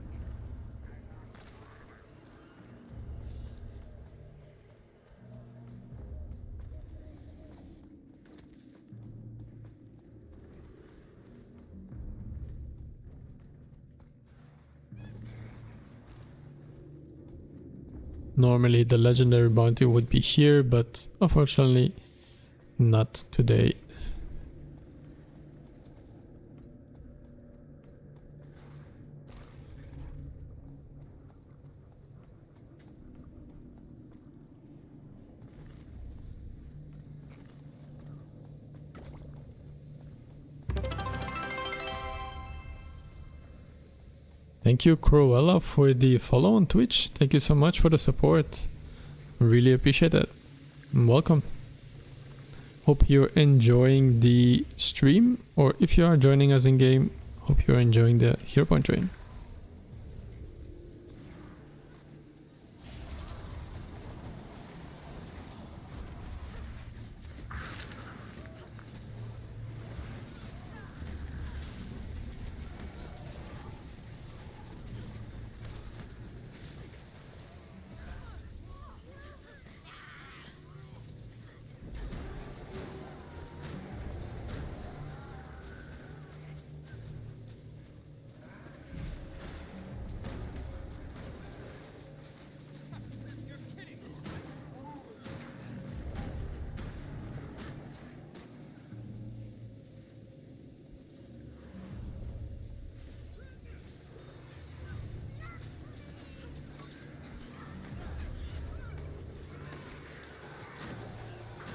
Normally the legendary bounty would be here, but unfortunately not today. Thank you, Cruella, for the follow on Twitch. Thank you so much for the support. Really appreciate it. Welcome. Hope you're enjoying the stream, or if you are joining us in game, hope you're enjoying the Hero Point train.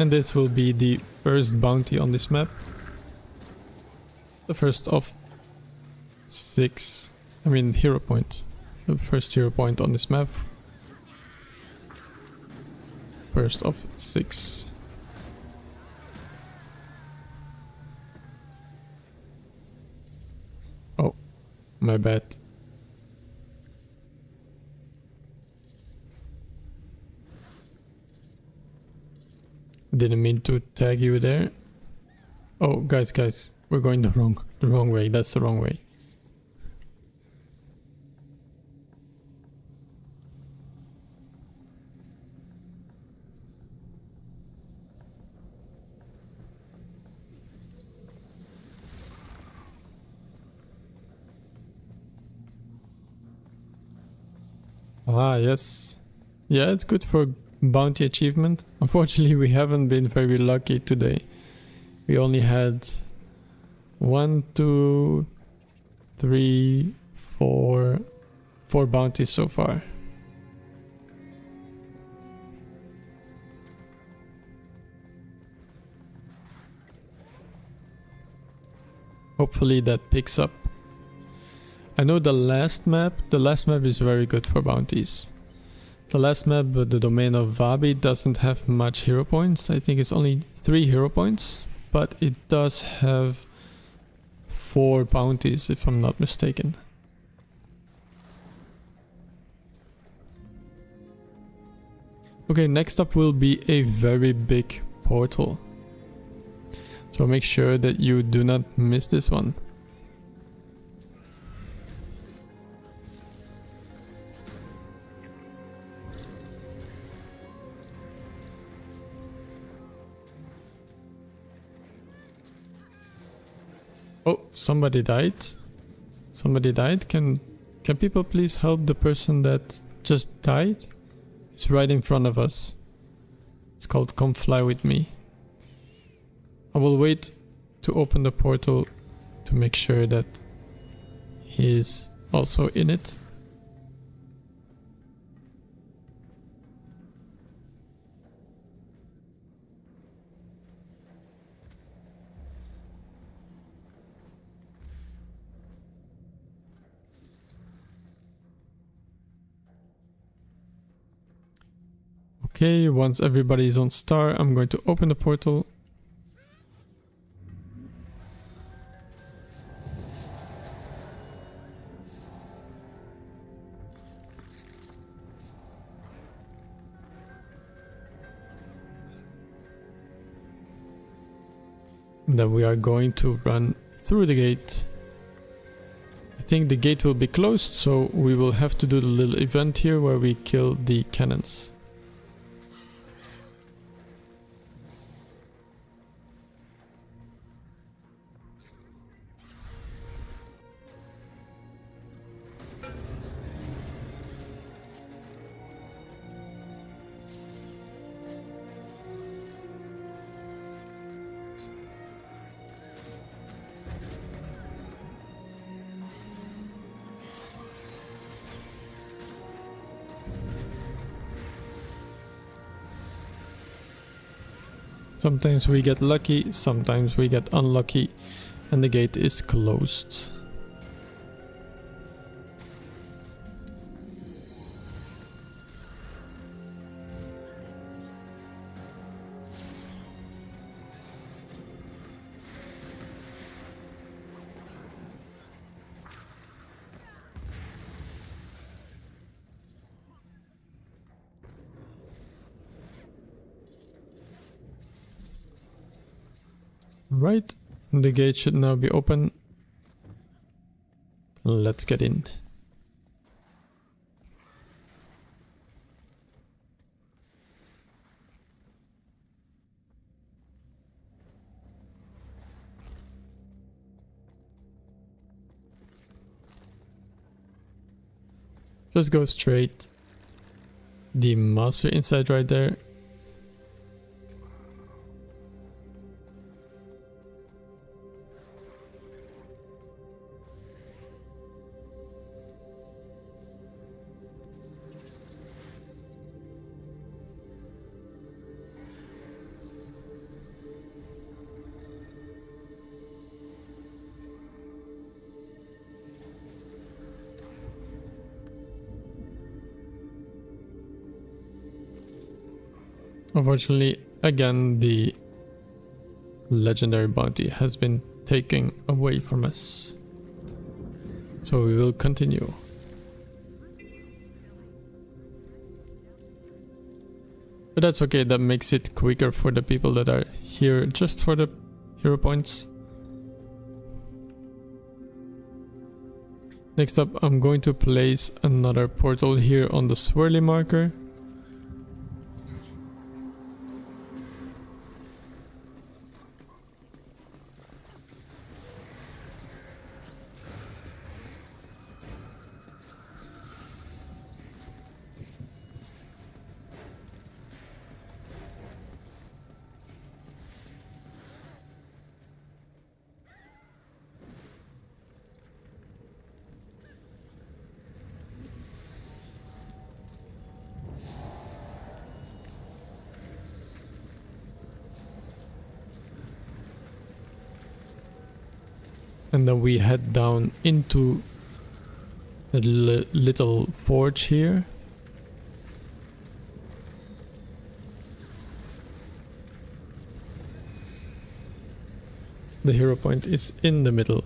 And this will be the first bounty on this map. The first of 6, I mean hero point. The first hero point on this map. First of 6. Oh, my bad. Didn't mean to tag you there. Oh, guys, we're going the wrong way. That's the wrong way. Ah, yes. Yeah, it's good for bounty achievement. Unfortunately, we haven't been very lucky today. We only had 1, 2, 3, 4 bounties so far. Hopefully that picks up. I know the last map is very good for bounties. The last map, the domain of Vabi, doesn't have much hero points. I think it's only 3 hero points, but it does have 4 bounties, if I'm not mistaken. Okay, next up will be a very big portal. So make sure that you do not miss this one. Oh, somebody died. Somebody died. Can people please help the person that just died? It's right in front of us. It's called Come Fly With Me. I will wait to open the portal to make sure that he's also in it. Okay, once everybody is on star, I'm going to open the portal. And then we are going to run through the gate. I think the gate will be closed, so we will have to do the little event here where we kill the cannons. Sometimes we get lucky, sometimes we get unlucky, and the gate is closed. Alright, the gate should now be open. Let's get in. Just go straight. The master inside right there. Unfortunately, again, the legendary bounty has been taken away from us. So we will continue. But that's okay, that makes it quicker for the people that are here just for the hero points. Next up, I'm going to place another portal here on the swirly marker. And then we head down into a little forge here. The hero point is in the middle.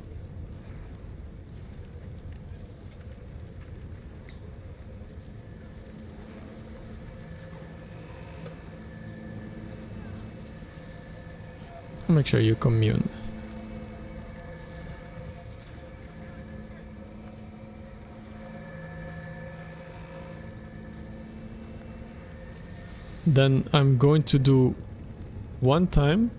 Make sure you commune. Then I'm going to do one time.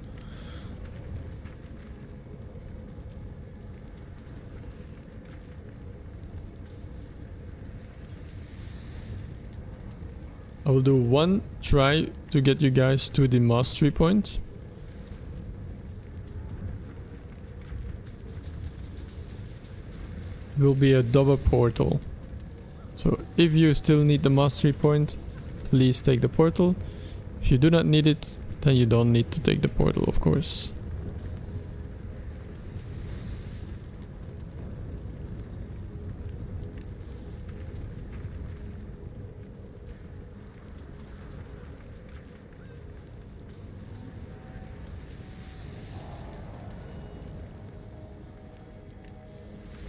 I will do one try to get you guys to the mastery point. It will be a double portal. So if you still need the mastery point, please take the portal. If you do not need it, then you don't need to take the portal, of course.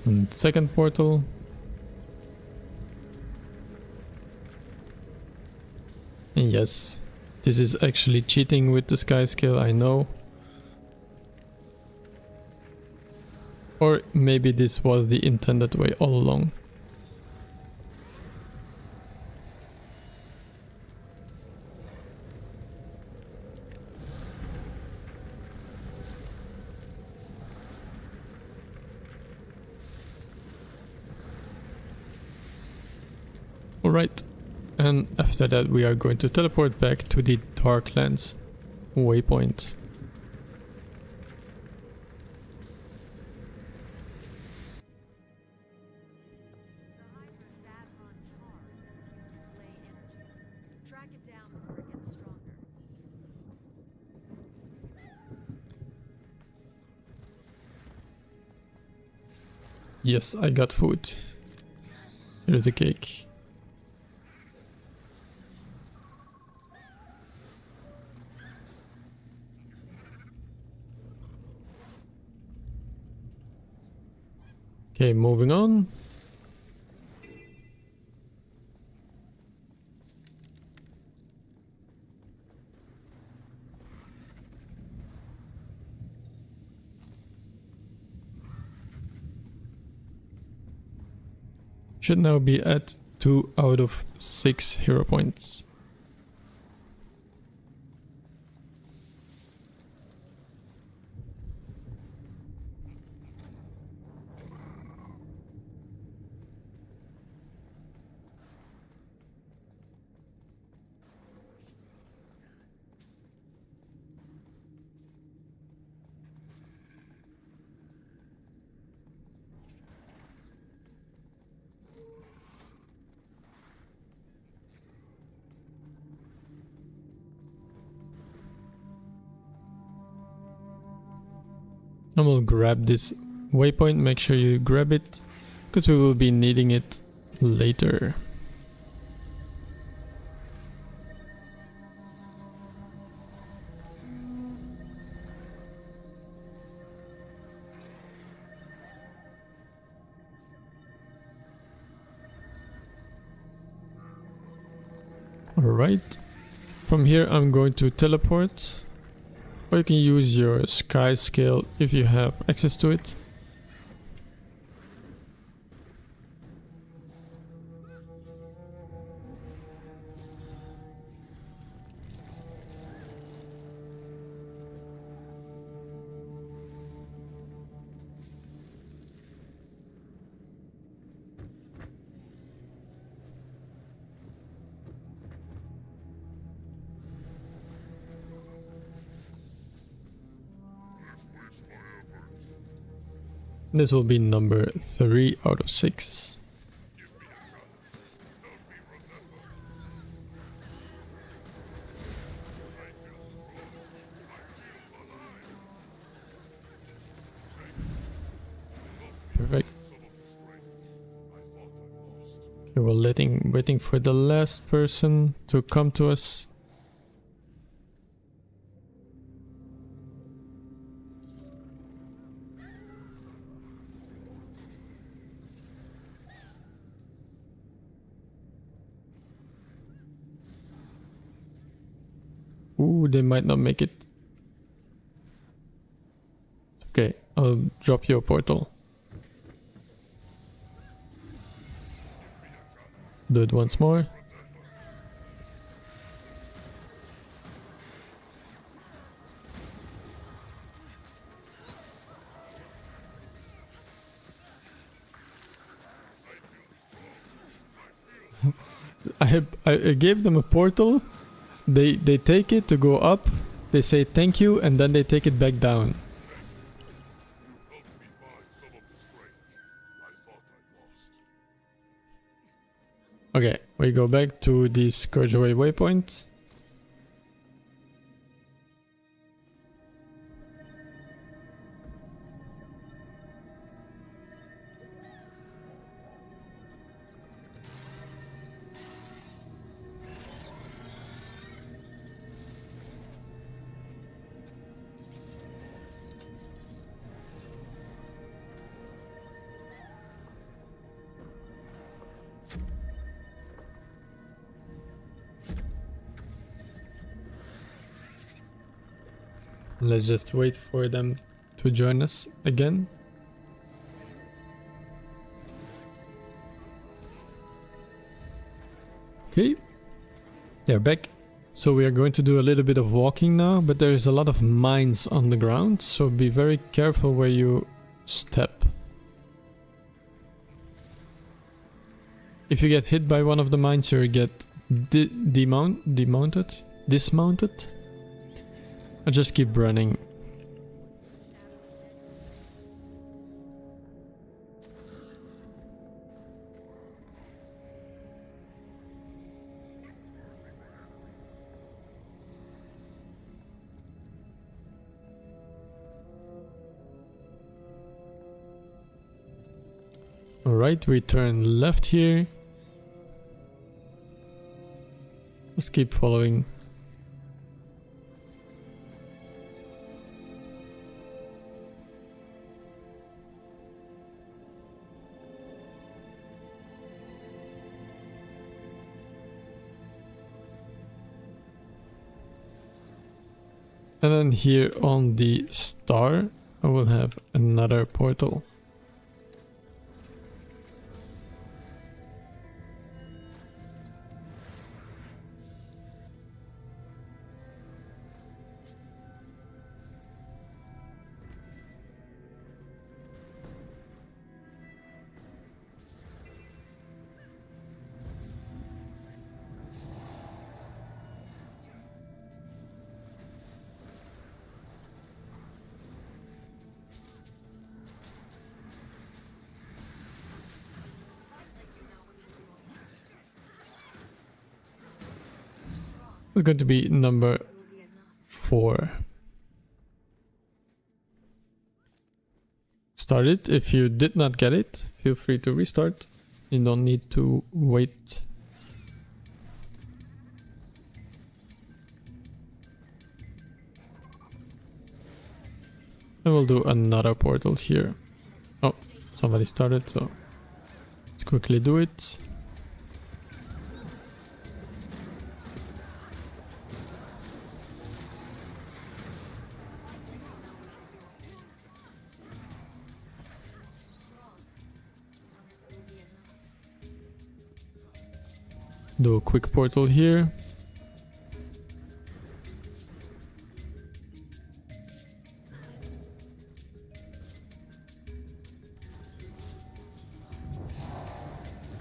And second portal. And yes, this is actually cheating with the sky scale, I know. Or maybe this was the intended way all along. Alright, and after that we are going to teleport back to the Darklands waypoint. Yes, I got food. Here's a cake. Okay, moving on. Should now be at 2 out of 6 hero points. And we'll grab this waypoint, make sure you grab it, because we will be needing it later. Alright, from here I'm going to teleport. Or you can use your sky scale if you have access to it. This will be number 3 out of 6. Perfect. Okay, we're waiting for the last person to come to us. Ooh, they might not make it. Okay, I'll drop you a portal. Do it once more. I gave them a portal. They take it to go up, they say thank you, and then they take it back down. Okay, we go back to the sqjoin waypoint. Let's just wait for them to join us again. Okay, they're back. So we are going to do a little bit of walking now, but there is a lot of mines on the ground, so be very careful where you step. If you get hit by one of the mines, you get dismounted. I'll just keep running. Alright, we turn left here. Just keep following. And then here on the star, I will have another portal. It's going to be number 4. Start it. If you did not get it, feel free to restart. You don't need to wait. And we'll do another portal here. Oh, somebody started, so let's quickly do it. Do a quick portal here.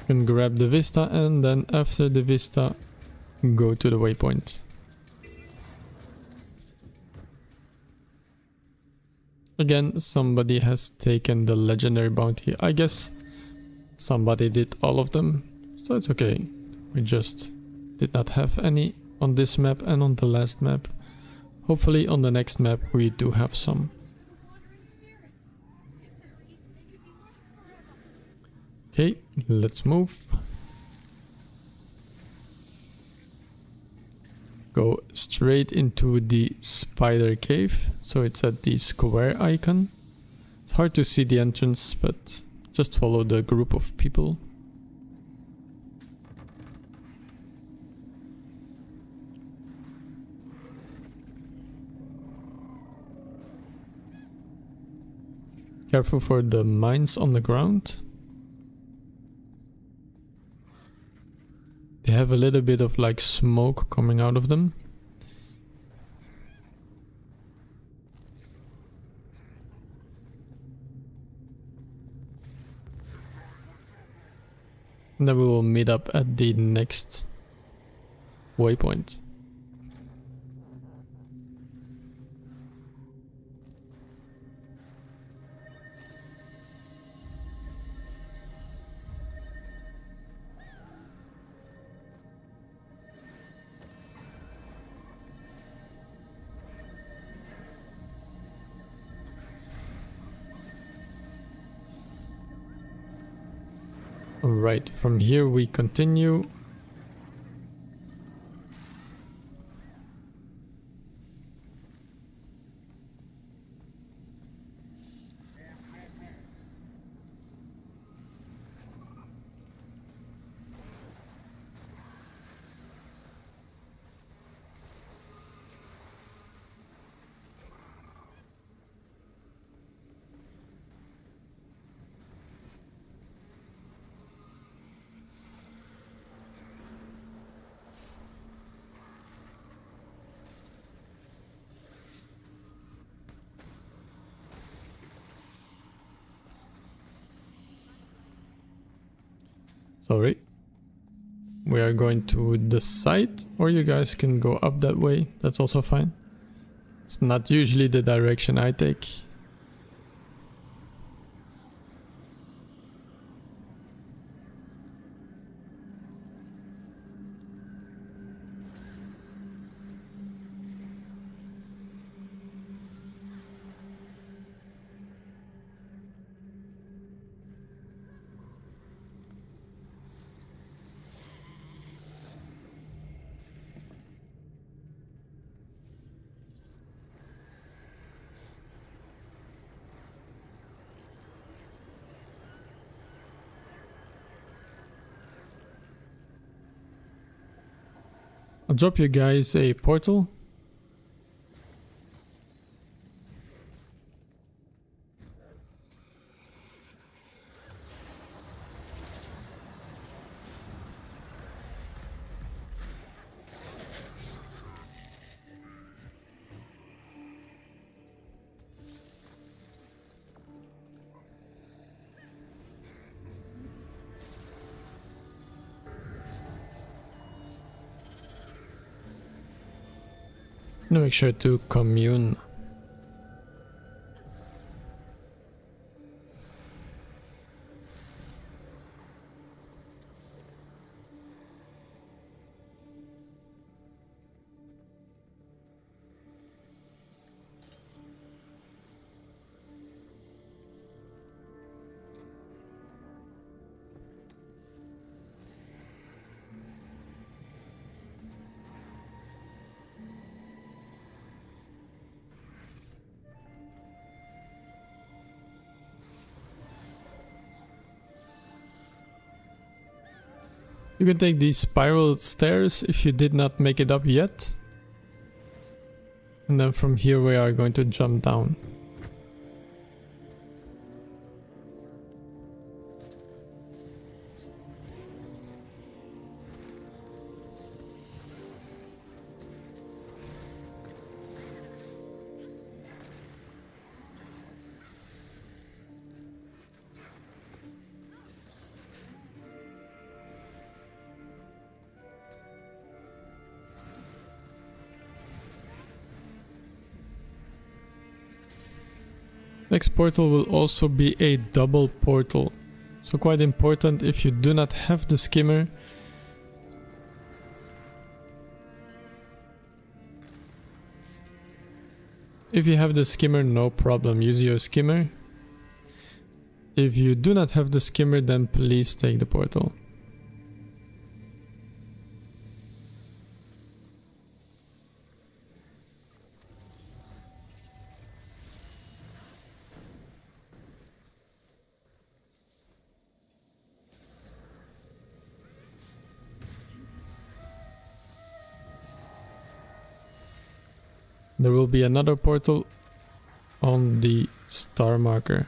You can grab the Vista, and then after the Vista, go to the waypoint. Again, somebody has taken the legendary bounty. I guess somebody did all of them, so it's okay. We just did not have any on this map and on the last map. Hopefully on the next map we do have some. Okay, let's move. Go straight into the spider cave. So it's at the square icon. It's hard to see the entrance, but just follow the group of people. Careful for the mines on the ground. They have a little bit of like smoke coming out of them. And then we will meet up at the next waypoint. Alright, from here we continue. Sorry. We are going to the side, or you guys can go up that way. That's also fine. It's not usually the direction I take. I'll drop you guys a portal. Make sure to commune. You can take these spiral stairs if you did not make it up yet. And then from here we are going to jump down. Next portal will also be a double portal, so quite important if you do not have the skimmer. If you have the skimmer, no problem, use your skimmer. If you do not have the skimmer, then please take the portal. There will be another portal on the star marker.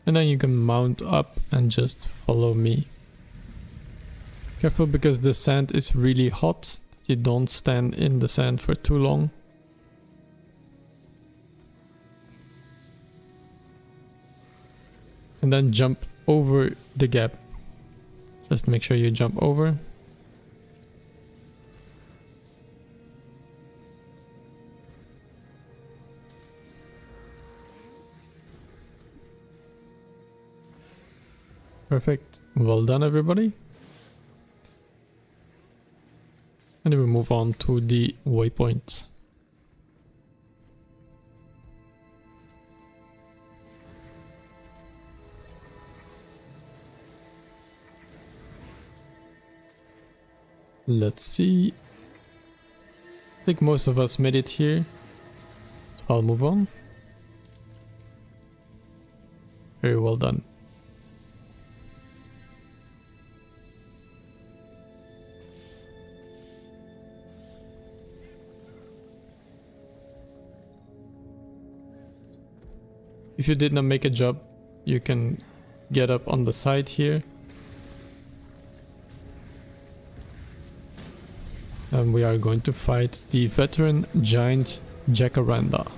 And then you can mount up and just follow me. Careful because the sand is really hot. You don't stand in the sand for too long. And then jump over the gap. Just make sure you jump over. Perfect. Well done, everybody. And then we move on to the waypoint. Let's see. I think most of us made it here, so I'll move on. Very well done. If you did not make a jump, you can get up on the side here. And we are going to fight the veteran giant jacaranda.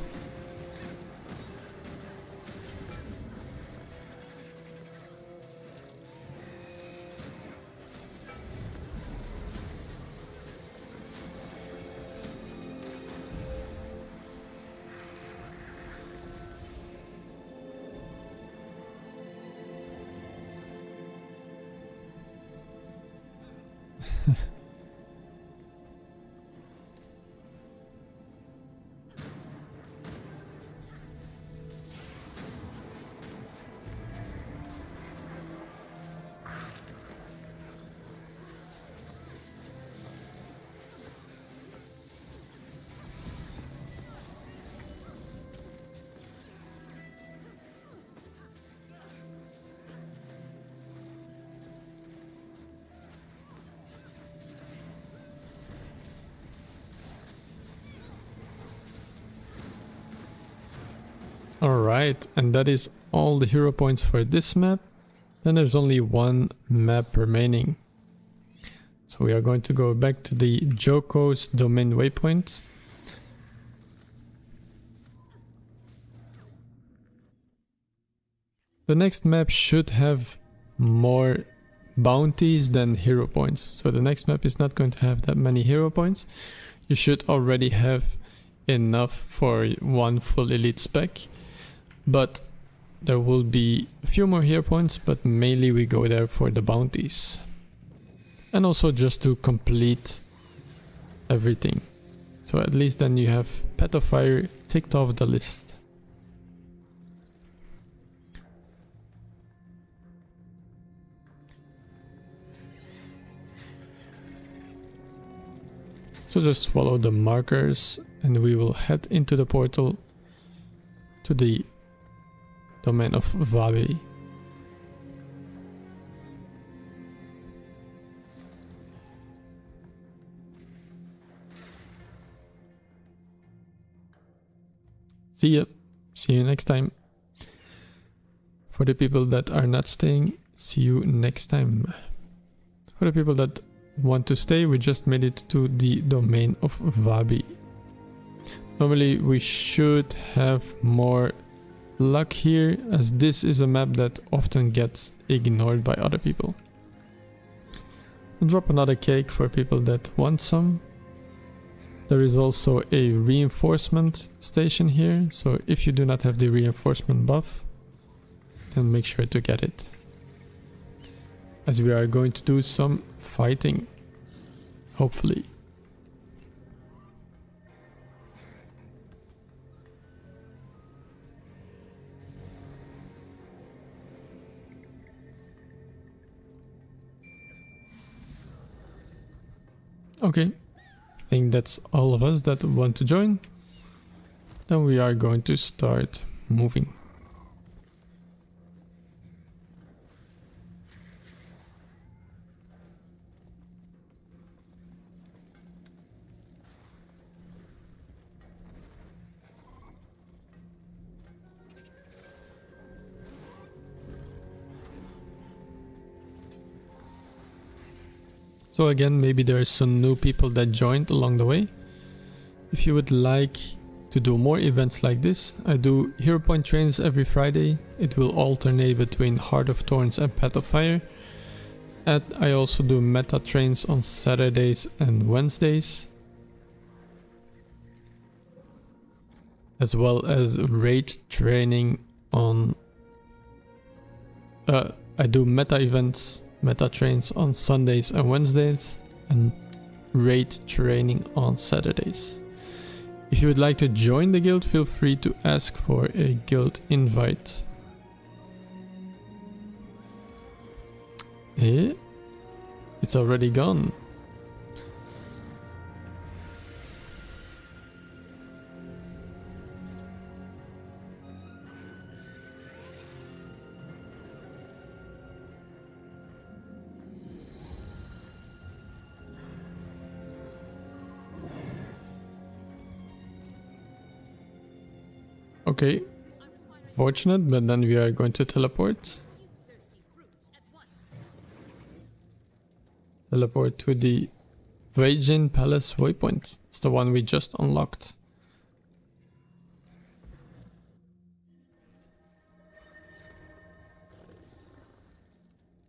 Alright, and that is all the hero points for this map. Then there's only one map remaining. So we are going to go back to the Joko's domain waypoint. The next map should have more bounties than hero points. So the next map is not going to have that many hero points. You should already have enough for one full elite spec. But there will be a few more hero points, but mainly we go there for the bounties. And also just to complete everything. So at least then you have PoF Fire ticked off the list. So just follow the markers and we will head into the portal to the domain of Vabi. See ya. See you next time. For the people that are not staying, see you next time. For the people that want to stay, we just made it to the domain of Vabi. Normally we should have more luck here, as this is a map that often gets ignored by other people. I'll drop another cake for people that want some. There is also a reinforcement station here, so if you do not have the reinforcement buff, then make sure to get it, as we are going to do some fighting, hopefully. Okay, I think that's all of us that want to join. Then we are going to start moving. So again, maybe there are some new people that joined along the way. If you would like to do more events like this, I do Hero Point trains every Friday. It will alternate between Heart of Thorns and Path of Fire. And I also do meta trains on Saturdays and Wednesdays, as well as raid training on... I do meta events, meta trains on Sundays and Wednesdays, and raid training on Saturdays. If you would like to join the guild, feel free to ask for a guild invite. It's already gone. Okay, fortunate, but then we are going to teleport. Teleport to the Vajin Palace waypoint. It's the one we just unlocked.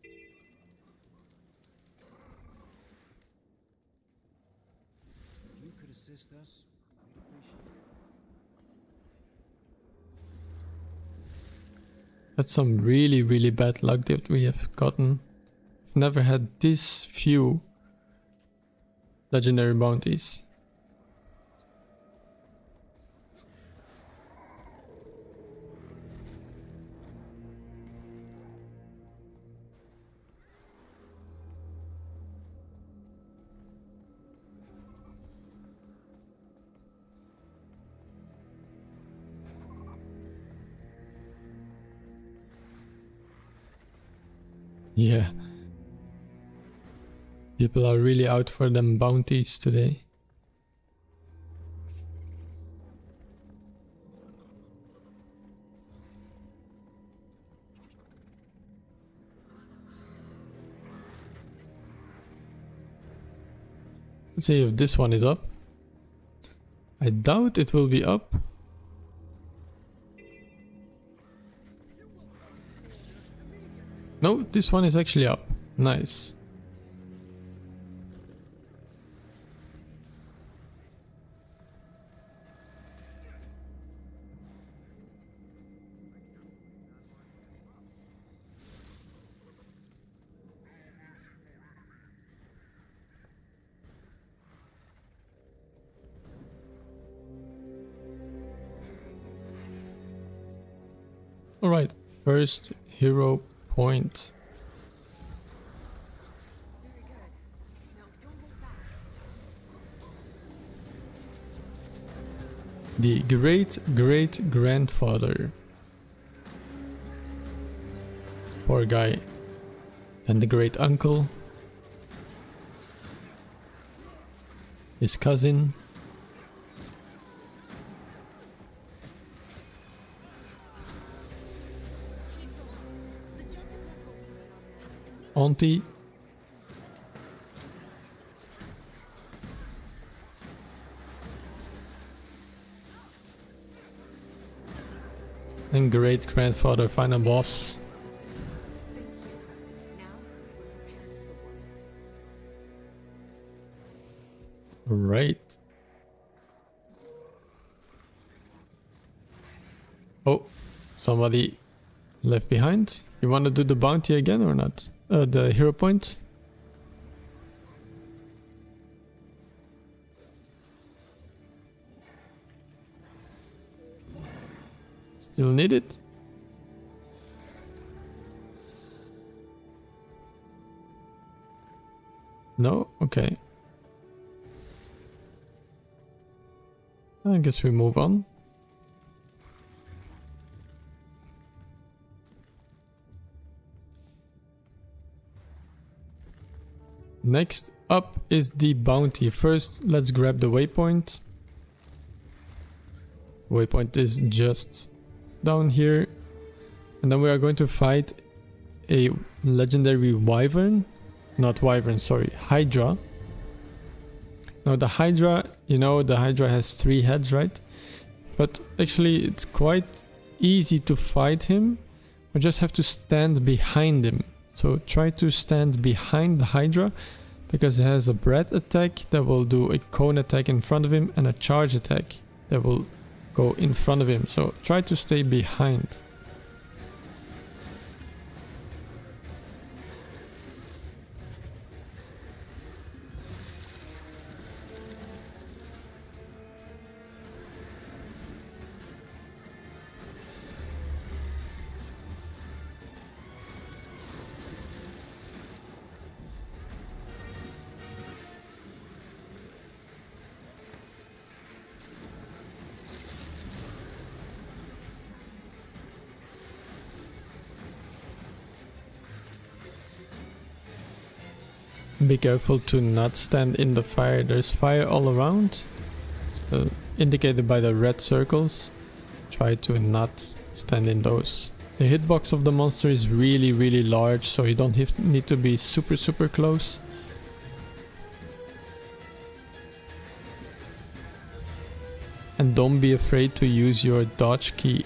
If you could assist us, we'd appreciate it. That's some really bad luck that we have gotten. I've never had this few legendary bounties. Yeah. People are really out for them bounties today. Let's see if this one is up. I doubt it will be up. No, this one is actually up. Nice. Alright, first hero point. Very good. Now don't hold back. the great-great-grandfather. Poor guy. And the great-uncle. His cousin. Auntie. And great-grandfather, final boss. Right. Oh, somebody left behind. You want to do the bounty again or not? The hero point? Still need it? No? Okay. I guess we move on. Next up is the bounty. First, let's grab the waypoint. Waypoint is just down here. And then we are going to fight a legendary wyvern. Not wyvern, sorry, hydra. Now the hydra, you know, the hydra has 3 heads, right? But actually it's quite easy to fight him. We just have to stand behind him. So try to stand behind the hydra, because it has a breath attack that will do a cone attack in front of him and a charge attack that will go in front of him. So try to stay behind. Be careful to not stand in the fire. There's fire all around, so indicated by the red circles. Try to not stand in those. The hitbox of the monster is really large, so you don't need to be super close. And don't be afraid to use your dodge key.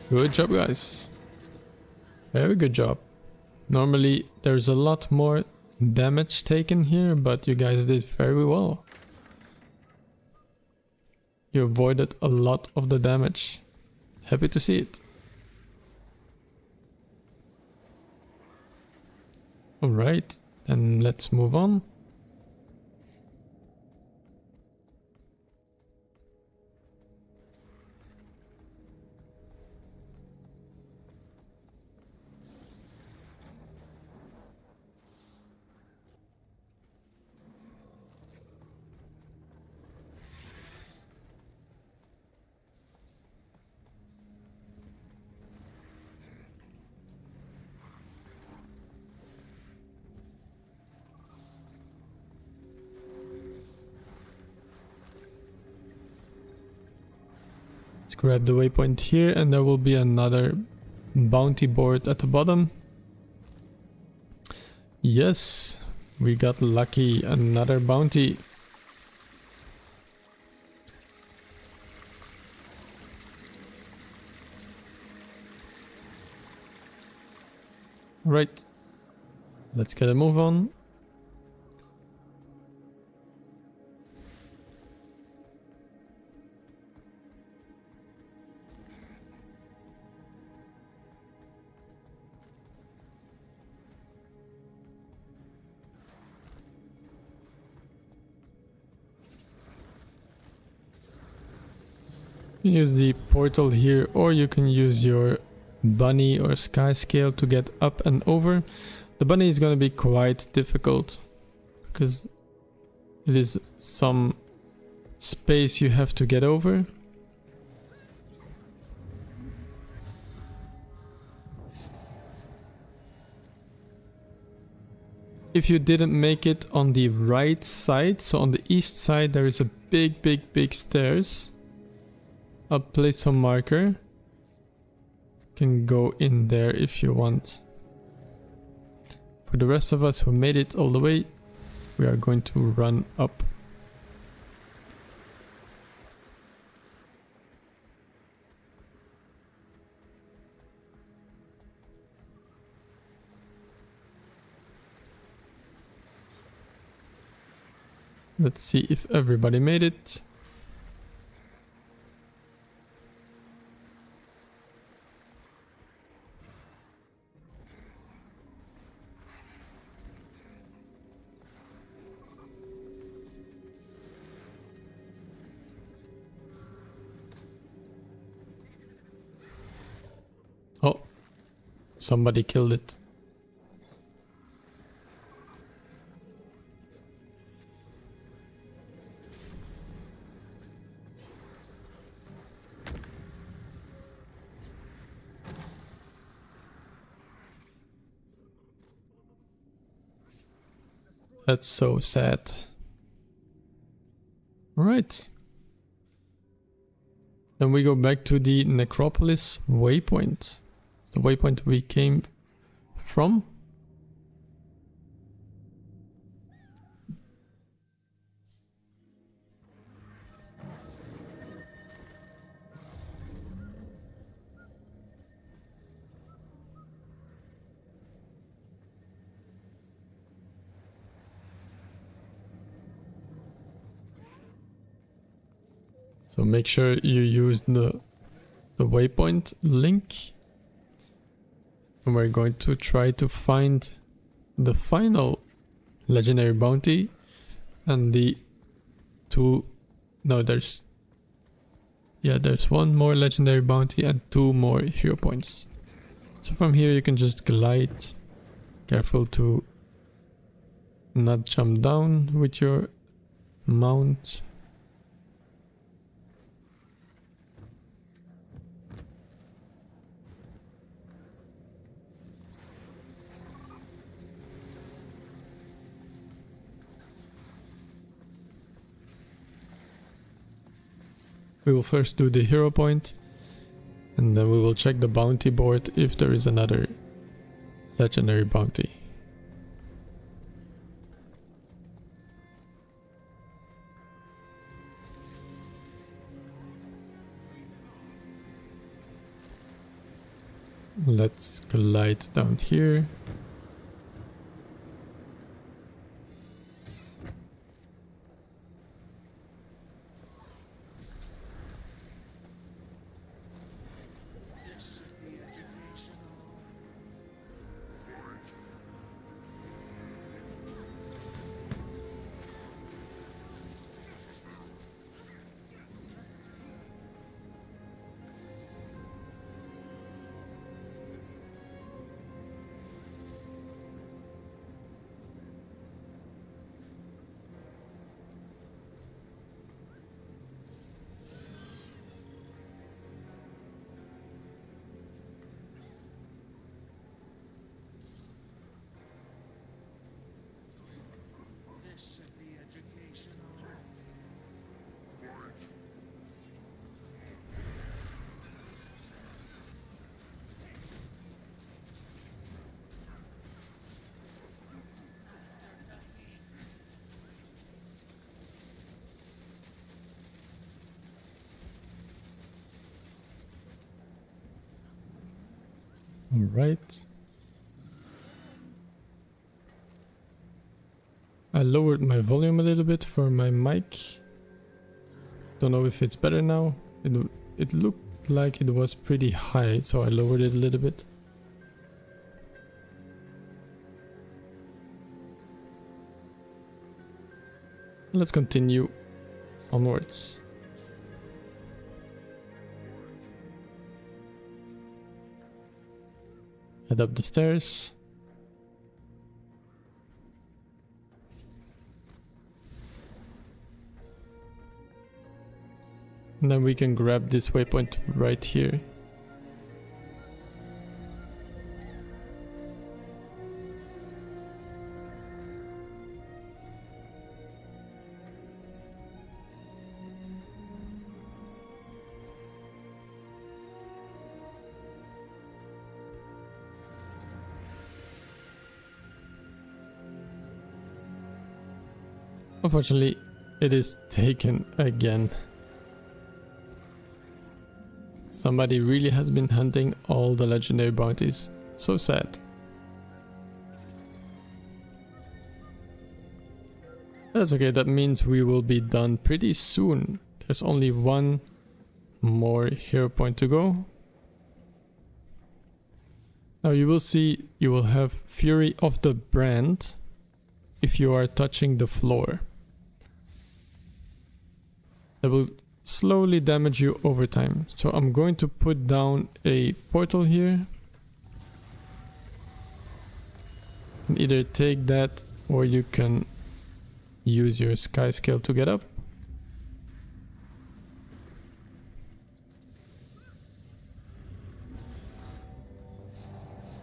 Good job, guys. Very good job. Normally there's a lot more damage taken here, but you guys did very well. You avoided a lot of the damage. Happy to see it. Alright, then let's move on. Let's grab the waypoint here, and there will be another bounty board at the bottom. Yes, we got lucky, another bounty. Right, let's get a move on. You can use the portal here, or you can use your bunny or sky scale to get up and over. The bunny is going to be quite difficult because it is some space you have to get over. If you didn't make it on the right side, so on the east side, there is a big stairs. I'll place some marker. You can go in there if you want. For the rest of us who made it all the way, we are going to run up. Let's see if everybody made it. Oh, somebody killed it. That's so sad. Alright. Then we go back to the Necropolis waypoint. It's the waypoint we came from. So make sure you use the waypoint link. And we're going to try to find the final legendary bounty and the two... No, there's one more legendary bounty and 2 more hero points. So from here you can just glide. Careful to not jump down with your mount. We will first do the hero point, and then we will check the bounty board if there is another legendary bounty. Let's glide down here. Alright. I lowered my volume a little bit for my mic. Don't know if it's better now. It looked like it was pretty high, so I lowered it a little bit. Let's continue onwards. Head up the stairs. And then we can grab this waypoint right here. Unfortunately, it is taken again. Somebody really has been hunting all the legendary bounties. So sad. That's okay, that means we will be done pretty soon. There's only one more hero point to go. Now you will see you will have Fury of the Brand if you are touching the floor. That will slowly damage you over time. So I'm going to put down a portal here. And either take that or you can use your sky scale to get up.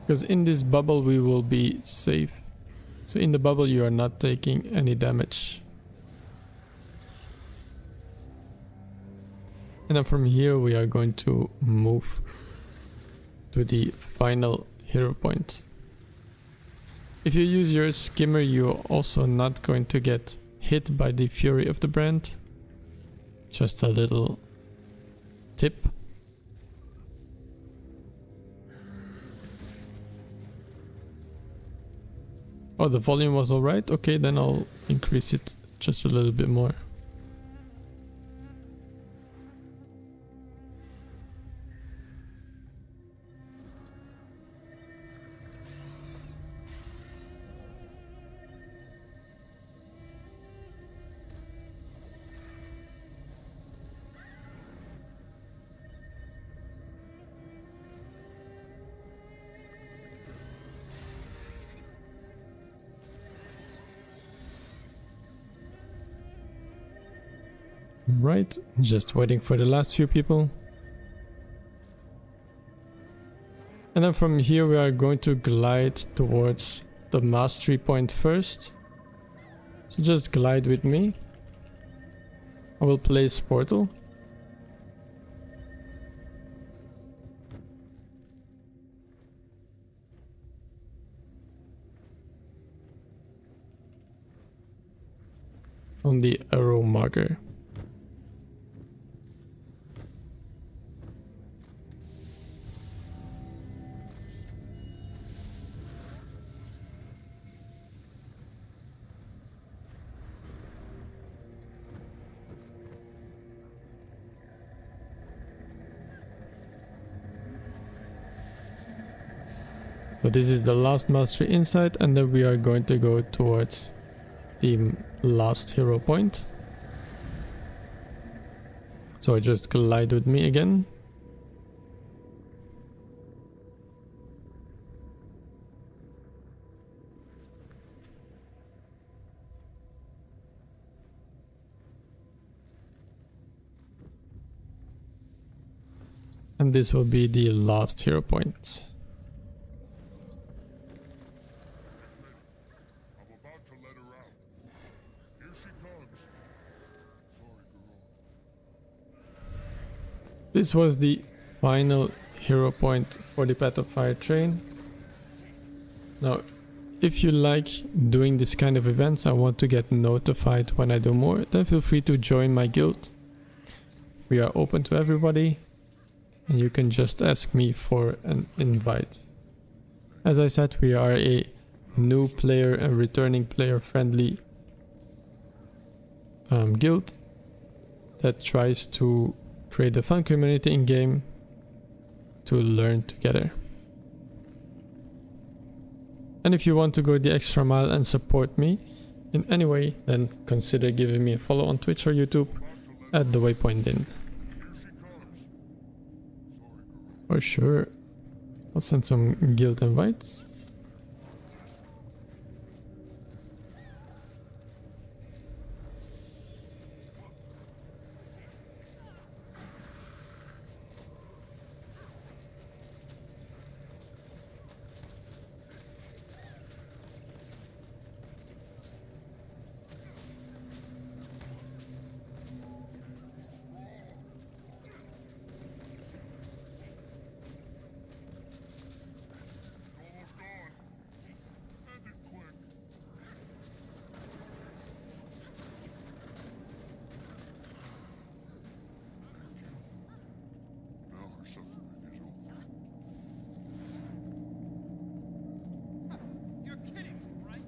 Because in this bubble we will be safe. So in the bubble you are not taking any damage. And then from here we are going to move to the final hero point. If you use your skimmer, you're also not going to get hit by the Fury of the Brand. Just a little tip. Oh, the volume was alright? Okay, then I'll increase it just a little bit more. Right, just waiting for the last few people. And then from here we are going to glide towards the mastery point first. So just glide with me. I will place portal. On the arrow marker. So this is the last mastery inside, and then we are going to go towards the last hero point. So just glide with me again. And this will be the last hero point. This was the final hero point for the Path of Fire train. Now, if you like doing this kind of events, I want to get notified when I do more, then feel free to join my guild. We are open to everybody, and you can just ask me for an invite. As I said, we are a new player and returning player friendly guild that tries to create a fun community in game to learn together. And if you want to go the extra mile and support me in any way, then consider giving me a follow on Twitch or YouTube at the Waypoint Inn. For sure. I'll send some guild invites. You're kidding, right?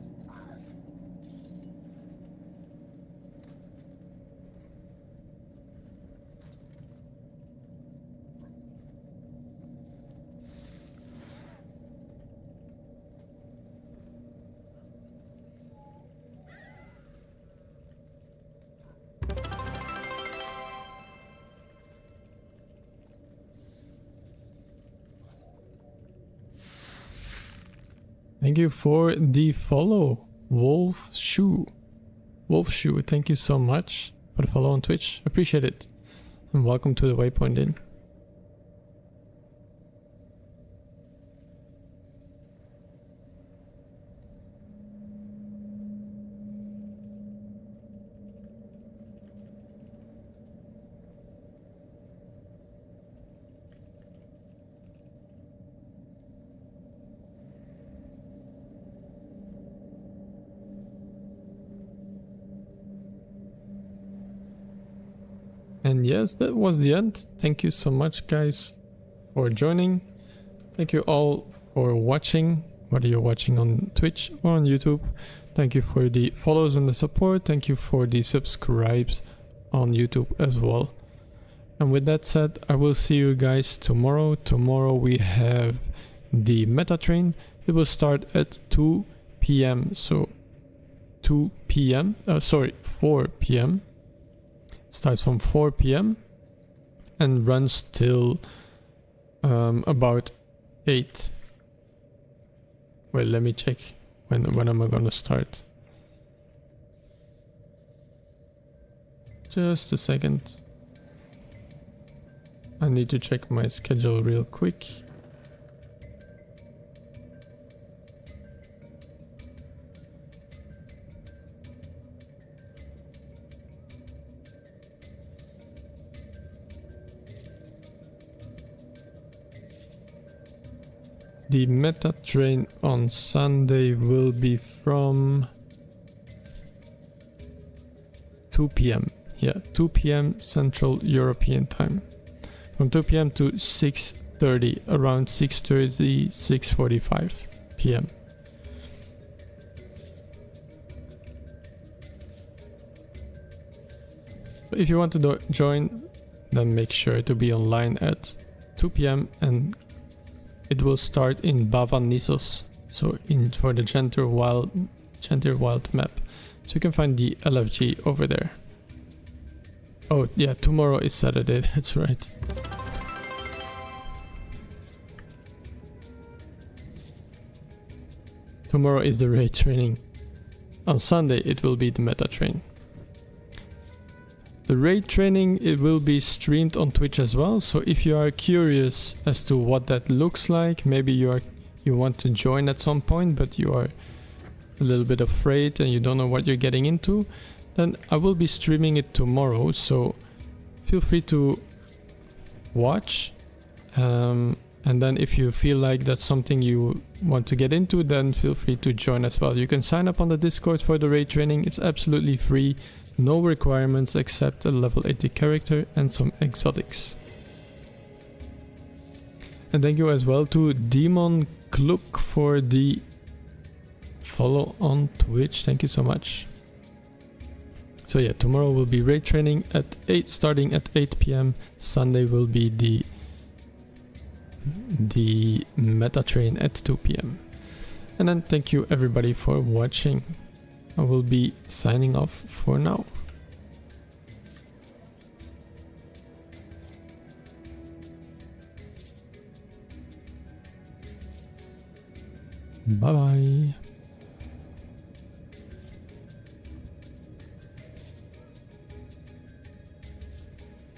Thank you for the follow, Wolf Shoe. Wolf Shoe, thank you so much for the follow on Twitch. Appreciate it. And welcome to the Waypoint Inn. And yes, that was the end. Thank you so much, guys, for joining. Thank you all for watching, whether you're watching on Twitch or on YouTube. Thank you for the follows and the support. Thank you for the subscribes on YouTube as well. And with that said, I will see you guys tomorrow. Tomorrow we have the meta train. It will start at 2 p.m. So 4 p.m. Starts from 4 p.m. and runs till about 8. Wait, let me check when am I gonna start. Just a second. I need to check my schedule real quick. The meta train on Sunday will be from 2 p.m. Yeah, 2 p.m. Central European time. From 2 p.m. to 6:30, around 6:30, 6:45 p.m. So if you want to join, then make sure to be online at 2 p.m. and it will start in Bava Nissos, so for the Genter Wild map. So you can find the LFG over there. Oh yeah, tomorrow is Saturday, that's right. Tomorrow is the raid training. On Sunday it will be the meta train. The raid training, it will be streamed on Twitch as well, so if you are curious as to what that looks like, maybe you want to join at some point but you are a little bit afraid and you don't know what you're getting into, then I will be streaming it tomorrow, so feel free to watch, and then if you feel like that's something you want to get into, then feel free to join as well. You can sign up on the Discord for the raid training, it's absolutely free. No requirements except a level 80 character and some exotics. And thank you as well to Demon Kluk for the follow on Twitch. Thank you so much. So yeah, tomorrow will be raid training at 8, starting at 8 p.m. Sunday will be the meta train at 2 p.m. And then thank you everybody for watching. I will be signing off for now. Bye bye.